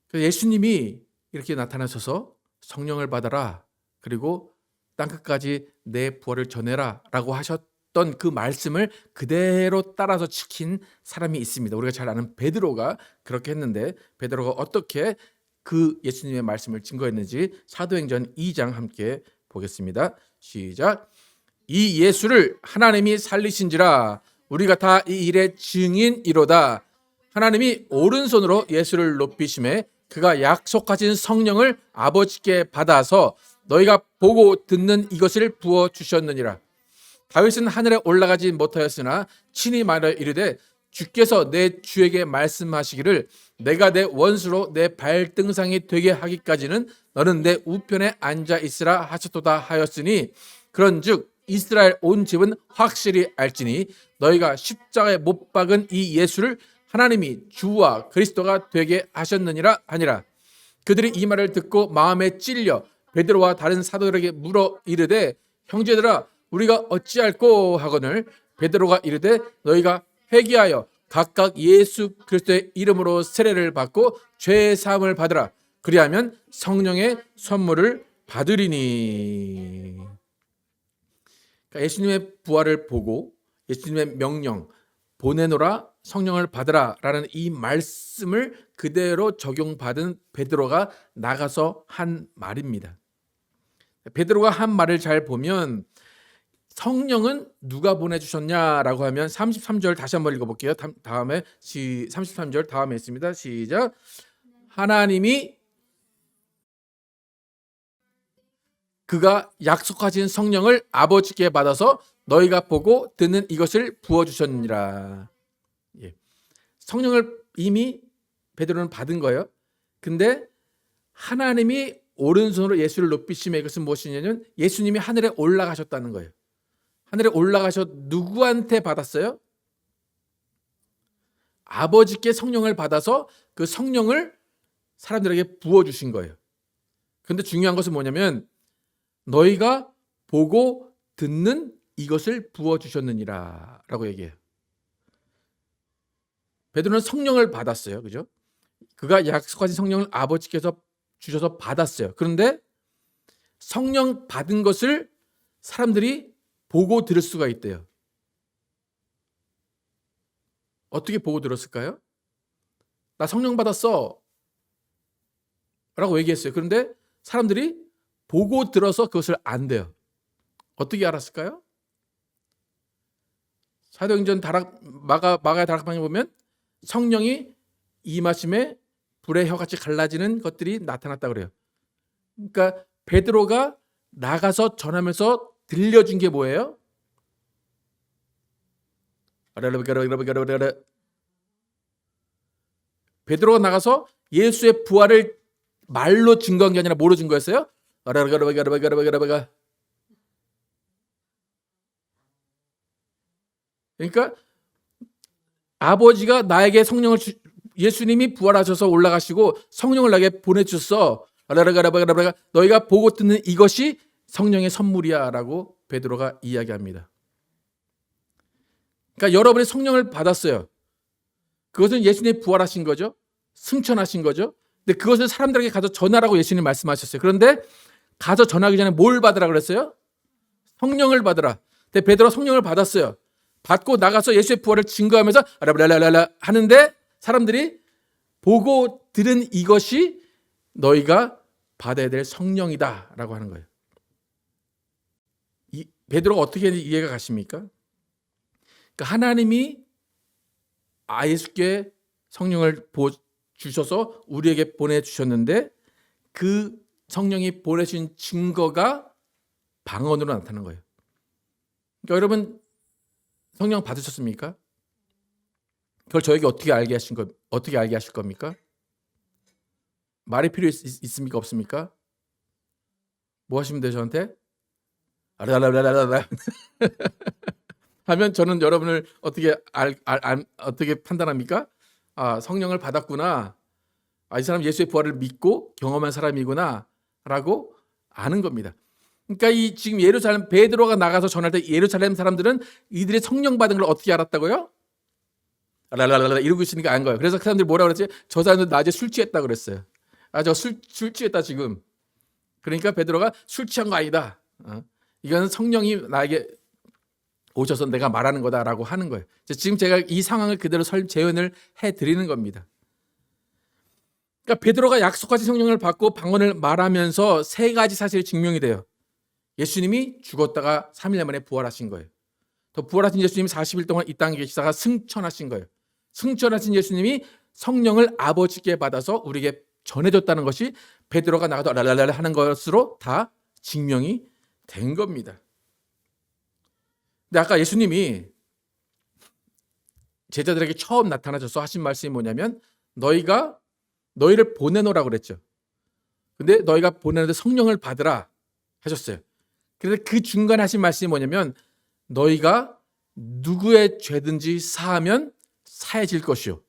그래서 예수님이 이렇게 나타나셔서 성령을 받아라. 그리고 땅끝까지 내 부활을 전해라라고 하셨던 그 말씀을 그대로 따라서 지킨 사람이 있습니다. 우리가 잘 아는 베드로가 그렇게 했는데 베드로가 어떻게 그 예수님의 말씀을 증거했는지 사도행전 2장 함께 보겠습니다. 시작. 이 예수를 하나님이 살리신지라 우리가 다 이 일의 증인이로다. 하나님이 오른손으로 예수를 높이심에 그가 약속하신 성령을 아버지께 받아서 너희가 보고 듣는 이것을 부어 주셨느니라. 다윗은 하늘에 올라가지 못하였으나 친히 말하여 이르되 주께서 내 주에게 말씀하시기를 내가 내 원수로 내 발등상이 되게 하기까지는 너는 내 우편에 앉아 있으라 하셨도다 하였으니 그런즉 이스라엘 온 집은 확실히 알지니 너희가 십자가에 못 박은 이 예수를 하나님이 주와 그리스도가 되게 하셨느니라 하니라. 그들이 이 말을 듣고 마음에 찔려 베드로와 다른 사도들에게 물어 이르되 형제들아 우리가 어찌할꼬 하거늘 베드로가 이르되 너희가 회개하여 각각 예수 그리스도의 이름으로 세례를 받고 죄 사함을 받으라. 그리하면 성령의 선물을 받으리니. 그러니까 예수님의 부활을 보고 예수님의 명령 보내노라 성령을 받으라라는 이 말씀을 그대로 적용받은 베드로가 나가서 한 말입니다. 베드로가 한 말을 잘 보면 성령은 누가 보내주셨냐라고 하면 33절 다시 한번 읽어볼게요. 다음에 33절 다음에 있습니다. 시작. 하나님이 그가 약속하신 성령을 아버지께 받아서 너희가 보고 듣는 이것을 부어주셨느니라. 예. 성령을 이미 베드로는 받은 거예요. 근데 하나님이 오른손으로 예수를 높이심에 이것은 무엇이냐면 예수님이 하늘에 올라가셨다는 거예요. 하늘에 올라가셔 누구한테 받았어요? 아버지께 성령을 받아서 그 성령을 사람들에게 부어주신 거예요. 그런데 중요한 것은 뭐냐면 너희가 보고 듣는 이것을 부어주셨느니라 라고 얘기해요. 베드로는 성령을 받았어요. 그죠? 그가 약속하신 성령을 아버지께서 주셔서 받았어요. 그런데 성령 받은 것을 사람들이 보고 들을 수가 있대요. 어떻게 보고 들었을까요? 나 성령 받았어 라고 얘기했어요. 그런데 사람들이 보고 들어서 그것을 안대요. 어떻게 알았을까요? 사도행전 마가의 다락방에 보면 성령이 임하심에 불의 혀같이 갈라지는 것들이 나타났다 그래요. 그러니까 베드로가 나가서 전하면서 들려준 게 뭐예요? 베드로가 나가서 예수의 부활을 말로 증거한 게 아니라 뭐로 증거했어요? 그러니까 아버지가 나에게 성령을 예수님이 부활하셔서 올라가시고 성령을 나에게 보내주셨어. 너희가 보고 듣는 이것이 성령의 선물이야 라고 베드로가 이야기합니다. 그러니까 여러분이 성령을 받았어요. 그것은 예수님이 부활하신 거죠. 승천하신 거죠. 근데 그것을 사람들에게 가서 전하라고 예수님이 말씀하셨어요. 그런데 가서 전하기 전에 뭘 받으라 그랬어요? 성령을 받으라. 근데 베드로가 성령을 받았어요. 받고 나가서 예수의 부활을 증거하면서 라라라라 하는데 사람들이 보고 들은 이것이 너희가 받아야 될 성령이다라고 하는 거예요. 베드로가 어떻게 이해가 가십니까? 그러니까 하나님이 예수께 성령을 주셔서 우리에게 보내주셨는데 그 성령이 보내신 증거가 방언으로 나타나는 거예요. 그러니까 여러분 성령 받으셨습니까? 그걸 저에게 어떻게 알게 하실 겁니까? 말이 필요 있습니까? 없습니까? 뭐 하시면 돼요 저한테? 라라라라라 하면 저는 여러분을 어떻게 판단합니까? 성령을 받았구나. 이 사람 예수의 부활을 믿고 경험한 사람이구나 라고 아는 겁니다. 그러니까 지금 예루살렘 베드로가 나가서 전할 때 예루살렘 사람들은 이들이 성령 받은 걸 어떻게 알았다고요? 라라라라 이러고 있으니까 안 거예요. 그래서 그 사람들이 뭐라 그랬지? 저 사람들 낮에 술 취했다 그랬어요. 저 술 취했다 지금. 그러니까 베드로가 술 취한 거 아니다. 이건 성령이 나에게 오셔서 내가 말하는 거다라고 하는 거예요. 지금 제가 이 상황을 그대로 재현을 해드리는 겁니다. 그러니까 베드로가 약속하신 성령을 받고 방언을 말하면서 세 가지 사실이 증명이 돼요. 예수님이 죽었다가 3일 만에 부활하신 거예요. 또 부활하신 예수님이 40일 동안 이 땅에 계시다가 승천하신 거예요. 승천하신 예수님이 성령을 아버지께 받아서 우리에게 전해줬다는 것이 베드로가 나가도 랄랄랄 하는 것으로 다 증명이 된 겁니다. 근데 아까 예수님이 제자들에게 처음 나타나셔서 하신 말씀이 뭐냐면 너희를 보내놓으라고 그랬죠. 근데 너희가 보내는데 성령을 받으라 하셨어요. 그런데 그 중간에 하신 말씀이 뭐냐면 너희가 누구의 죄든지 사하면 사해질 것이요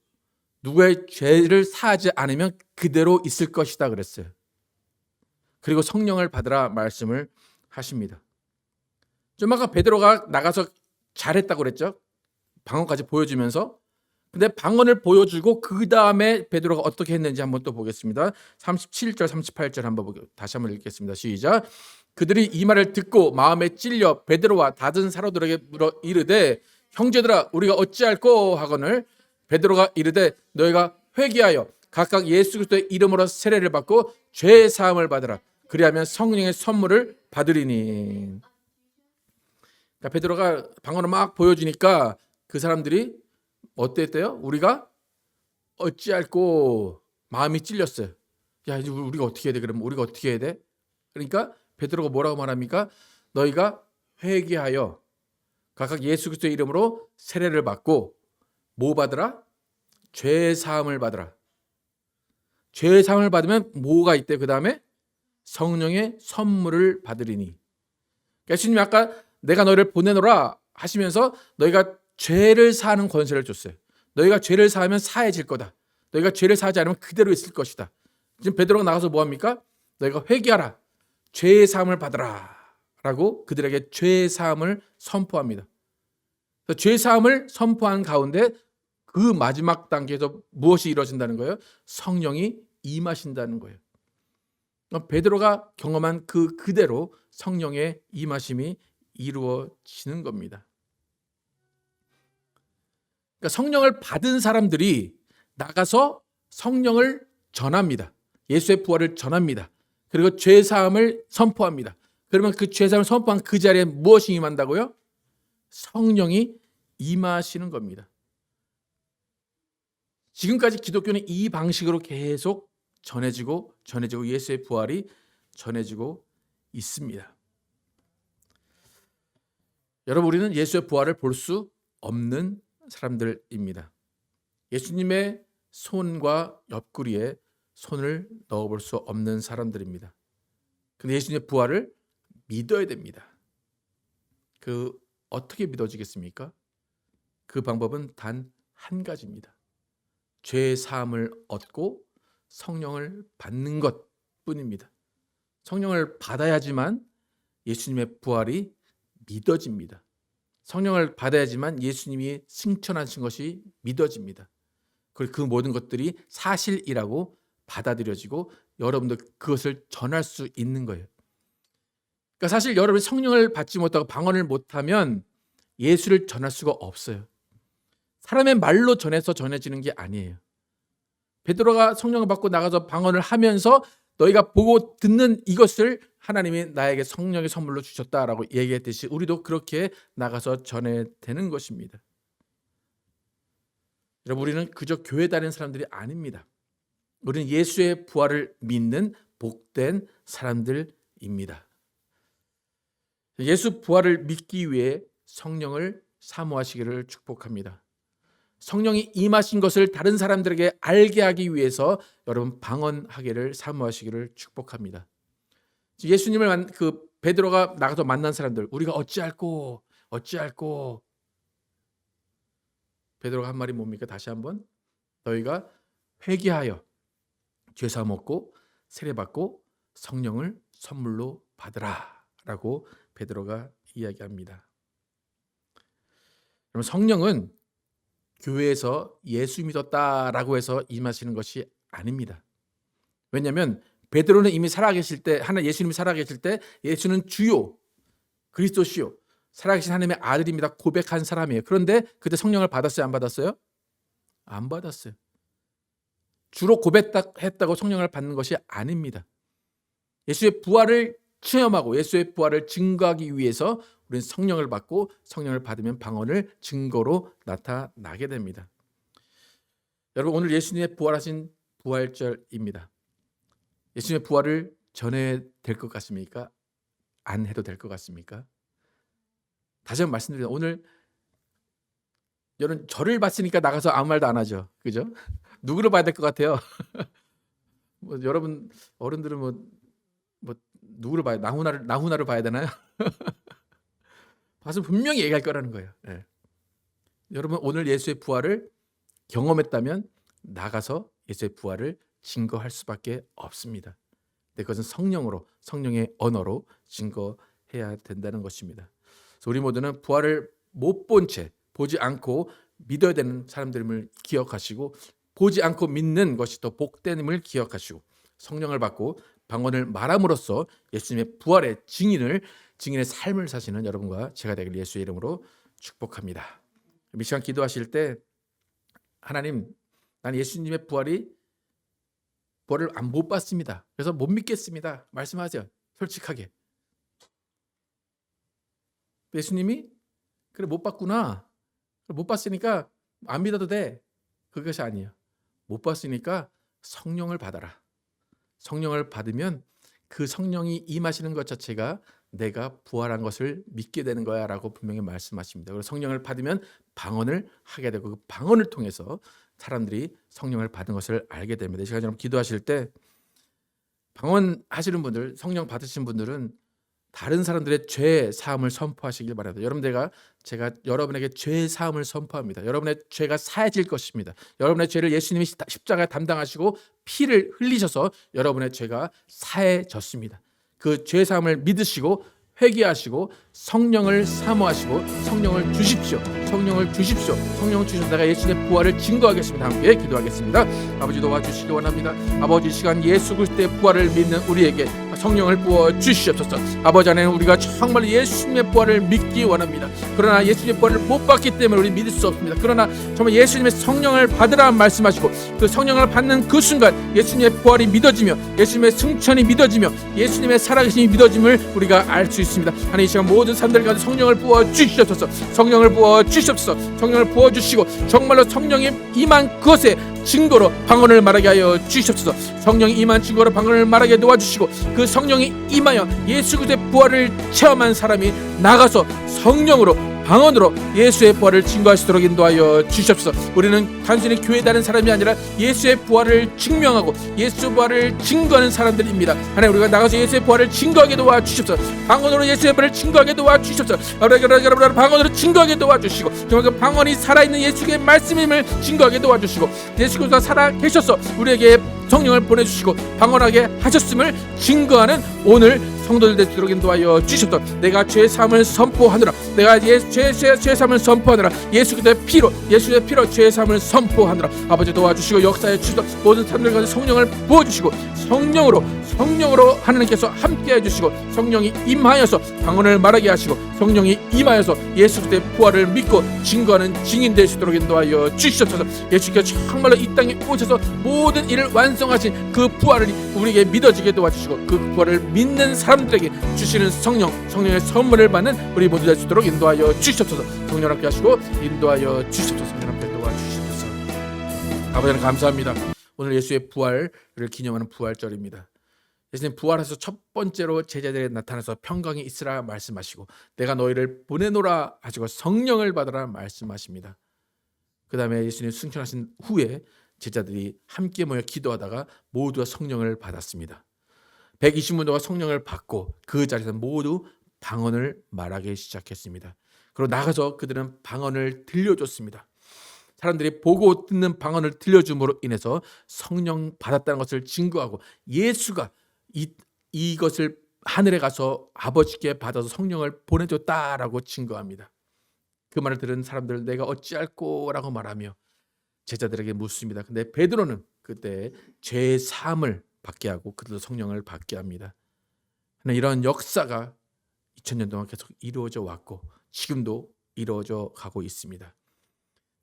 누구의 죄를 사하지 않으면 그대로 있을 것이다 그랬어요. 그리고 성령을 받으라 말씀을 하십니다. 좀 아까 베드로가 나가서 잘했다고 그랬죠. 방언까지 보여주면서. 근데 방언을 보여주고 그 다음에 베드로가 어떻게 했는지 한번 또 보겠습니다. 37절 38절 다시 한번 읽겠습니다. 시작. 그들이 이 말을 듣고 마음에 찔려 베드로와 다른 사도들에게 물어 이르되 형제들아 우리가 어찌할꼬 하거늘 베드로가 이르되 너희가 회개하여 각각 예수 그리스도의 이름으로 세례를 받고 죄 사함을 받으라. 그리하면 성령의 선물을 받으리니. 그러니까 베드로가 방언을 막 보여주니까 그 사람들이 어땠대요? 우리가 어찌할꼬 마음이 찔렸어요. 야 이제 우리가 어떻게 해야 돼? 그러면 우리가 어떻게 해야 돼? 그러니까 베드로가 뭐라고 말합니까? 너희가 회개하여 각각 예수 그리스도의 이름으로 세례를 받고 뭐 받으라? 죄 사함을 받으라. 죄 사함을 받으면 뭐가 있대? 그 다음에 성령의 선물을 받으리니. 예수님이 아까 내가 너희를 보내노라 하시면서 너희가 죄를 사하는 권세를 줬어요. 너희가 죄를 사하면 사해질 거다. 너희가 죄를 사하지 않으면 그대로 있을 것이다. 지금 베드로가 나가서 뭐합니까? 너희가 회개하라. 죄의 사함을 받으라. 라고 그들에게 죄의 사함을 선포합니다. 죄의 사함을 선포한 가운데 그 마지막 단계에서 무엇이 이루어진다는 거예요? 성령이 임하신다는 거예요. 베드로가 경험한 그대로 성령의 임하심이 이루어지는 겁니다. 그러니까 성령을 받은 사람들이 나가서 성령을 전합니다. 예수의 부활을 전합니다. 그리고 죄 사함을 선포합니다. 그러면 그 죄 사함을 선포한 그 자리에 무엇이 임한다고요? 성령이 임하시는 겁니다. 지금까지 기독교는 이 방식으로 계속 전해지고 예수의 부활이 전해지고 있습니다. 여러분, 우리는 예수의 부활을 볼 수 없는 사람들입니다. 예수님의 손과 옆구리에 손을 넣어볼 수 없는 사람들입니다. 근데 예수님의 부활을 믿어야 됩니다. 어떻게 믿어지겠습니까? 그 방법은 단 한 가지입니다. 죄의 사함을 얻고 성령을 받는 것뿐입니다. 성령을 받아야지만 예수님의 부활이 믿어집니다. 성령을 받아야지만 예수님이 승천하신 것이 믿어집니다. 그리고 그 모든 것들이 사실이라고 받아들여지고 여러분도 그것을 전할 수 있는 거예요. 그러니까 사실 여러분이 성령을 받지 못하고 방언을 못하면 예수를 전할 수가 없어요. 사람의 말로 전해서 전해지는 게 아니에요. 베드로가 성령을 받고 나가서 방언을 하면서 너희가 보고 듣는 이것을 하나님이 나에게 성령의 선물로 주셨다라고 얘기했듯이 우리도 그렇게 나가서 전해야 되는 것입니다. 여러분, 우리는 그저 교회 다니는 사람들이 아닙니다. 우리는 예수의 부활을 믿는 복된 사람들입니다. 예수 부활을 믿기 위해 성령을 사모하시기를 축복합니다. 성령이 임하신 것을 다른 사람들에게 알게 하기 위해서 여러분 방언하기를 사모하시기를 축복합니다. 예수님을 베드로가 나가서 만난 사람들, 우리가 어찌할꼬 베드로가 한 말이 뭡니까? 다시 한번, 너희가 회개하여 죄 사함 얻고 세례 받고 성령을 선물로 받으라라고 베드로가 이야기합니다. 여러분, 성령은 교회에서 예수 믿었다라고 해서 임하시는 것이 아닙니다. 왜냐하면 베드로는 이미 살아계실 때, 예수님이 살아계실 때 예수는 주요 그리스도시요 살아계신 하나님의 아들입니다 고백한 사람이에요. 그런데 그때 성령을 받았어요? 안 받았어요? 안 받았어요. 주로 고백했다고 성령을 받는 것이 아닙니다. 예수의 부활을 체험하고 예수의 부활을 증거하기 위해서 우리는 성령을 받고 성령을 받으면 방언을 증거로 나타나게 됩니다. 여러분, 오늘 예수님의 부활하신 부활절입니다. 예수님의 부활을 전해야 될 것 같습니까? 안 해도 될 것 같습니까? 다시 한번 말씀드립니다. 오늘 여러분 저를 봤으니까 나가서 아무 말도 안 하죠. 그죠? 누구를 봐야 될 것 같아요? 여러분 어른들은 누구를 봐야 나훈아를 봐야 되나요? 봐서 분명히 얘기할 거라는 거예요. 네. 여러분 오늘 예수의 부활을 경험했다면 나가서 예수의 부활을 증거할 수밖에 없습니다. 그것은 성령의 언어로 증거해야 된다는 것입니다. 그래서 우리 모두는 부활을 못 본 채 보지 않고 믿어야 되는 사람들임을 기억하시고 보지 않고 믿는 것이 더 복됨을 기억하시고 성령을 받고 방언을 말함으로써 예수님의 부활의 증인의 삶을 사시는 여러분과 제가 되길 예수의 이름으로 축복합니다. 이 시간 기도하실 때 하나님, 난 예수님의 부활을 못 봤습니다. 그래서 못 믿겠습니다. 말씀하세요. 솔직하게. 예수님이 그래 못 봤구나. 못 봤으니까 안 믿어도 돼. 그것이 아니에요. 못 봤으니까 성령을 받아라. 성령을 받으면 그 성령이 임하시는 것 자체가 내가 부활한 것을 믿게 되는 거야 라고 분명히 말씀하십니다. 그리고 성령을 받으면 방언을 하게 되고 그 방언을 통해서 사람들이 성령을 받은 것을 알게 됩니다. 이 시간에 여러분 기도하실 때 방언 하시는 분들, 성령 받으신 분들은 다른 사람들의 죄 사함을 선포하시길 바랍니다. 제가 여러분에게 죄 사함을 선포합니다. 여러분의 죄가 사해질 것입니다. 여러분의 죄를 예수님이 십자가에 담당하시고 피를 흘리셔서 여러분의 죄가 사해졌습니다. 그 죄 사함을 믿으시고 회개하시고 성령을 사모하시고 성령을 주십시오. 성령을 주십시오. 성령을 주셔서 내가 예수님의 부활을 증거하겠습니다. 함께 기도하겠습니다. 아버지 도와주시기 원합니다. 아버지 시간 예수 그리스도의 부활을 믿는 우리에게 성령을 부어 주시옵소서. 아버지 안에는 우리가 정말 예수님의 부활을 믿기 원합니다. 그러나 예수님의 부활을 못 받기 때문에 우리 믿을 수 없습니다. 그러나 정말 예수님의 성령을 받으라 말씀하시고 그 성령을 받는 그 순간 예수님의 부활이 믿어지며 예수님의 승천이 믿어지며 예수님의 살아계심이 믿어짐을 우리가 알 수 있습니다. 하나님 이 시간 모든 사람들 가운데 성령을 부어 주시옵소서. 성령을 부어 주시옵소서. 성령을 부어 주시고 정말로 성령이 임한 그것에 증거로 방언을 말하게 하여 주시옵소서. 성령이 임한 증거로 방언을 말하게 도와주시고 그 성령이 임하여 예수 그리스도의 부활을 체험한 사람이 나가서 성령으로 방언으로 예수의 부활을 증거할 수 있도록 인도하여 주시옵소서. 우리는 단순히 교회에 다니는 사람이 아니라 예수의 부활을 증명하고 예수의 부활을 증거하는 사람들입니다. 하나님 우리가 나가서 예수의 부활을 증거하게 도와주시옵소서. 방언으로 예수의 부활을 증거하게 도와주시옵소서. 방언으로 증거하게 도와주시고 정말 그 방언이 살아있는 예수의 말씀임을 증거하게 도와주시고 예수 그리스도가 살아계셔서 우리에게 성령을 보내주시고 방언하게 하셨음을 증거하는 오늘 성도들 되도록 인도하여 주시옵소서. 내가 죄 사함을 선포하느라 내가 죄 사함을 선포하느라 예수 그리스도의 피로 죄 사함을 선포하느라 아버지 도와주시고 역사에 주시옵소서. 모든 사람들 가운데 성령을 부어주시고 성령으로 하나님께서 함께해 주시고 성령이 임하여서 방언을 말하게 하시고 성령이 임하여서 예수 그리스도의 부활을 믿고 증거하는 증인 될 수 있도록 인도하여 주시옵소서. 예수께서 정말로 이 땅에 오셔서 모든 일을 완성하신 그 부활을 우리에게 믿어지게 도와주시고 그 부활을 믿는 사람들에게 주시는 성령의 선물을 받는 우리 모두 될 수 있도록 인도하여 주시옵소서. 성령 함께 하시고 인도하여 주시옵소서. 성령 함께 도와주시옵소서. 아버지는 감사합니다. 오늘 예수의 부활을 기념하는 부활절입니다. 예수님 부활해서 첫 번째로 제자들에게 나타나서 평강이 있으라 말씀하시고 내가 너희를 보내노라 하시고 성령을 받으라 말씀하십니다. 그 다음에 예수님 승천하신 후에 제자들이 함께 모여 기도하다가 모두가 성령을 받았습니다. 120문도가 성령을 받고 그 자리에서 모두 방언을 말하기 시작했습니다. 그리고 나가서 그들은 방언을 들려줬습니다. 사람들이 보고 듣는 방언을 들려줌으로 인해서 성령 받았다는 것을 증거하고 예수가 이것을 하늘에 가서 아버지께 받아서 성령을 보내줬다라고 증거합니다. 그 말을 들은 사람들 내가 어찌할꼬라고 말하며 제자들에게 묻습니다. 근데 베드로는 그때 죄 사함을 받게 하고 그들도 성령을 받게 합니다. 이런 역사가 2000년 동안 계속 이루어져 왔고 지금도 이루어져 가고 있습니다.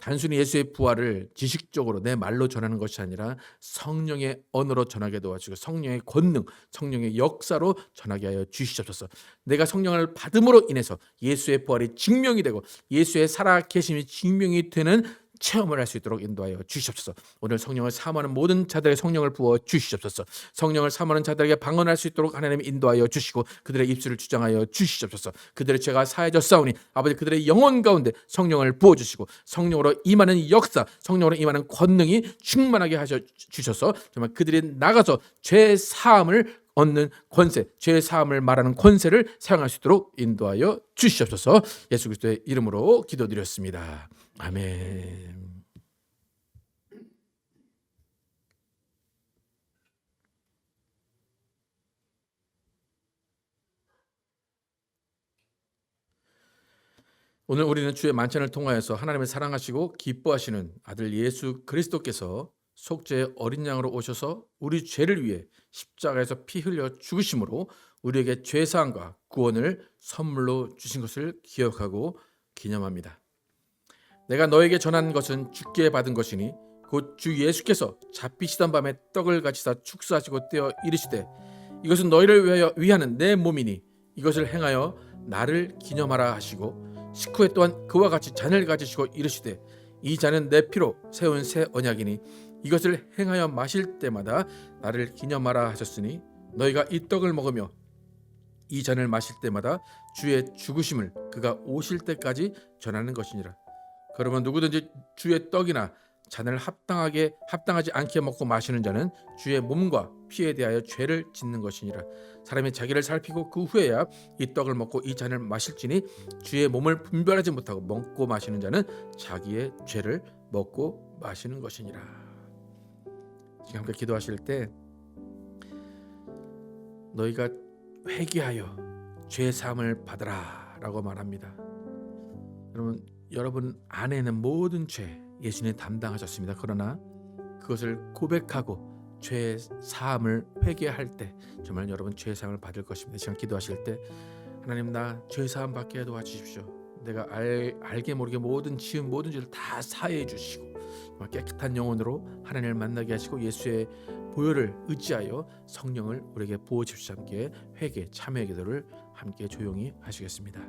단순히 예수의 부활을 지식적으로 내 말로 전하는 것이 아니라 성령의 언어로 전하게 도와주고 성령의 권능, 성령의 역사로 전하게 하여 주시옵소서. 내가 성령을 받음으로 인해서 예수의 부활이 증명이 되고 예수의 살아계심이 증명이 되는 체험을 할 수 있도록 인도하여 주시옵소서. 오늘 성령을 사모하는 모든 자들에게 성령을 부어 주시옵소서. 성령을 사모하는 자들에게 방언할 수 있도록 하나님 인도하여 주시고 그들의 입술을 주장하여 주시옵소서. 그들의 죄가 사해졌사오니 아버지 그들의 영혼 가운데 성령을 부어 주시고 성령으로 임하는 역사, 성령으로 임하는 권능이 충만하게 하셔 주셔서 정말 그들이 나가서 죄 사함을 얻는 권세, 죄 사함을 말하는 권세를 사용할 수 있도록 인도하여 주시옵소서. 예수 그리스도의 이름으로 기도드렸습니다. 아멘. 오늘 우리는 주의 만찬을 통하여서 하나님을 사랑하시고 기뻐하시는 아들 예수 그리스도께서 속죄의 어린 양으로 오셔서 우리 죄를 위해 십자가에서 피 흘려 죽으심으로 우리에게 죄사함과 구원을 선물로 주신 것을 기억하고 기념합니다. 내가 너에게 전한 것은 주께 받은 것이니 곧 주 예수께서 잡히시던 밤에 떡을 가지사 축사하시고 떼어 이르시되 이것은 너희를 위하는 내 몸이니 이것을 행하여 나를 기념하라 하시고 식후에 또한 그와 같이 잔을 가지시고 이르시되 이 잔은 내 피로 세운 새 언약이니 이것을 행하여 마실 때마다 나를 기념하라 하셨으니 너희가 이 떡을 먹으며 이 잔을 마실 때마다 주의 죽으심을 그가 오실 때까지 전하는 것이니라. 그러면 누구든지 주의 떡이나 잔을 합당하지 않게 먹고 마시는 자는 주의 몸과 피에 대하여 죄를 짓는 것이니라. 사람이 자기를 살피고 그 후에야 이 떡을 먹고 이 잔을 마실지니 주의 몸을 분별하지 못하고 먹고 마시는 자는 자기의 죄를 먹고 마시는 것이니라. 지금 함께 기도하실 때 너희가 회개하여 죄 사함을 받으라라고 말합니다. 여러분 안에 있는 모든 죄 예수님이 담당하셨습니다. 그러나 그것을 고백하고 죄 사함을 회개할 때 정말 여러분 죄 사함을 받을 것입니다. 지금 기도하실 때 하나님 나 죄 사함 받게 도와주십시오. 내가 알게 모르게 모든 죄를 다 사해 주시고 정말 깨끗한 영혼으로 하나님을 만나게 하시고 예수의 보혈을 의지하여 성령을 우리에게 부어 주십시오. 함께 회개 참회 기도를 함께 조용히 하시겠습니다.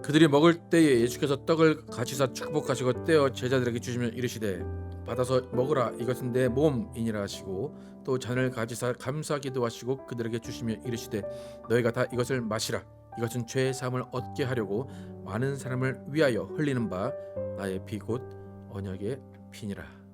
그들이 먹을 때에 예수께서 떡을 가지사 축복하시고 떼어 제자들에게 주시며 이르시되 받아서 먹으라 이것은 내 몸이니라 하시고 또 잔을 가지사 감사기도 하시고 그들에게 주시며 이르시되 너희가 다 이것을 마시라 이것은 죄 사함을 얻게 하려고 많은 사람을 위하여 흘리는 바 나의 피 곧 언약의 피니라.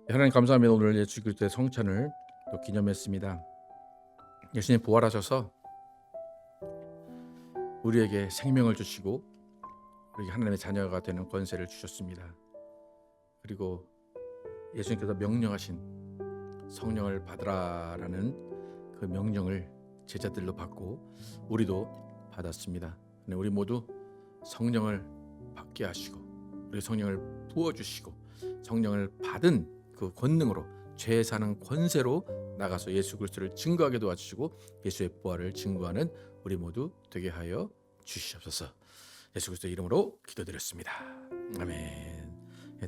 하나님 감사합니다. 오늘 예수 그리스도의 성찬을 또 기념했습니다. 예수님 부활하셔서 우리에게 생명을 주시고 우리에게 하나님의 자녀가 되는 권세를 주셨습니다. 그리고 예수님께서 명령하신 성령을 받으라라는 그 명령을 제자들로 받고 우리도 받았습니다. 우리 모두 성령을 받게 하시고 우리 성령을 부어주시고 성령을 받은 그 권능으로 죄 사는 권세로 나가서 예수 그리스도를 증거하게 도와주시고 예수의 부활을 증거하는 우리 모두 되게 하여 주시옵소서. 예수 그리스도 이름으로 기도드렸습니다. 아멘.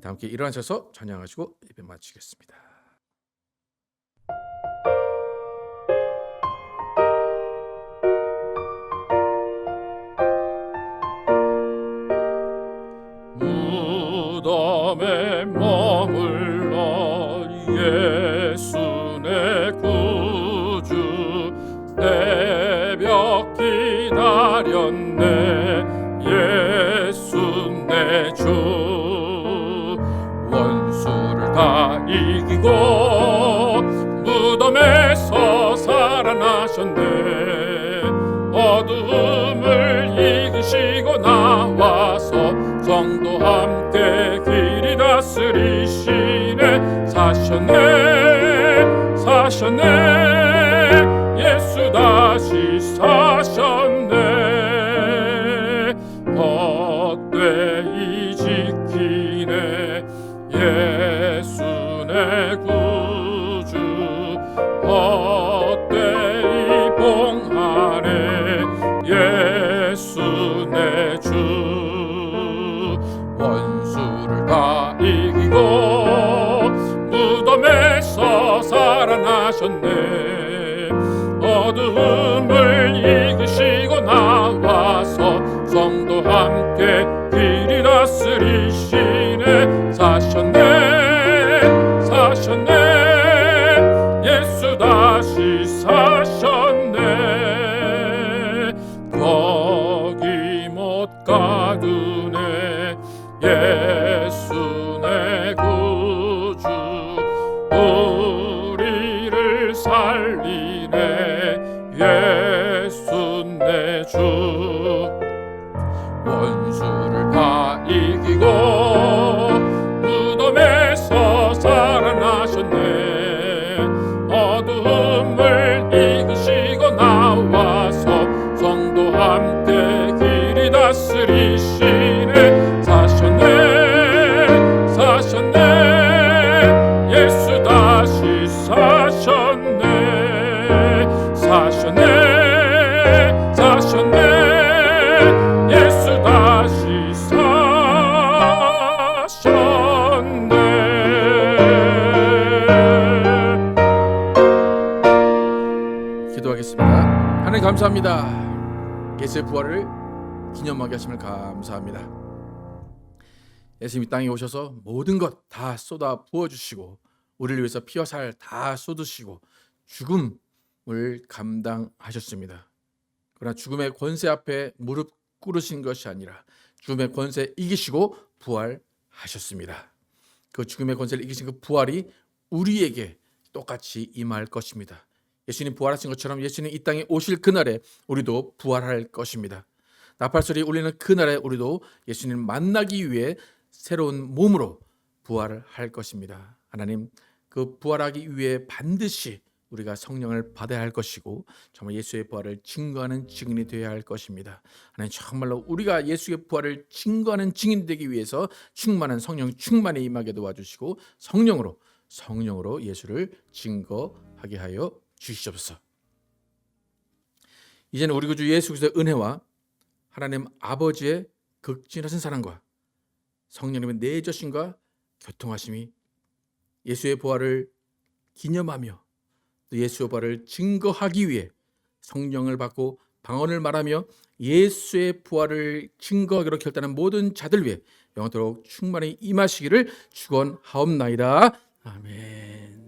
다 함께 일어나셔서 찬양하시고 예배 마치겠습니다. 무덤에 머물러 성도 함께 길이 다스리시네. 사셨네 사셨네 예수 다시 사셨네. 헛되이 지키네 예수 내 구주. 헛되이 봉하네 예수 내 주. 원수를 다 이기고 무덤에서 살아나셨네. 어두움을 이기시고 나와서 성도 함께 길이 다스리시네. 사셨네 사셨네 예수 다시 사셨네. 거기 못 가두네 예수 내 구주. 우리를 살리네 예수 내 주. 원수를 다 이기고 무덤에서 살아나셨네. 어두움을 이기시고 나와서 성도 함께 길이 다스리시네. 사셨네 사셨네 예수 다시 사셨네. 사셨네 사셨네 예수 다시 사셨네. 기도하겠습니다. 하나님 감사합니다. 예수의 부활을 기념하게 하심을 감사합니다. 예수님이 땅에 오셔서 모든 것 다 쏟아 부어주시고 우리를 위해서 피와 살 다 쏟으시고 죽음을 감당하셨습니다. 그러나 죽음의 권세 앞에 무릎 꿇으신 것이 아니라 죽음의 권세 이기시고 부활하셨습니다. 그 죽음의 권세를 이기신 그 부활이 우리에게 똑같이 임할 것입니다. 예수님 부활하신 것처럼 예수님 이 땅에 오실 그날에 우리도 부활할 것입니다. 나팔소리 울리는 그날에 우리도 예수님 만나기 위해 새로운 몸으로 부활할 것입니다. 하나님, 그 부활하기 위해 반드시 우리가 성령을 받아야 할 것이고 정말 예수의 부활을 증거하는 증인이 되어야 할 것입니다. 하나님, 정말로 우리가 예수의 부활을 증거하는 증인이 되기 위해서 충만한 성령 충만에 임하게 도와주시고 성령으로 예수를 증거하게 하여 주시옵소서. 이제는 우리 구주 예수 그리스도의 은혜와 하나님 아버지의 극진하신 사랑과 성령님의 내주심과 교통하심이 예수의 부활을 기념하며 또 예수의 부활을 증거하기 위해 성령을 받고 방언을 말하며 예수의 부활을 증거하기로 결단한 모든 자들 위해 영원토록 충만히 임하시기를 축원하옵나이다. 아멘.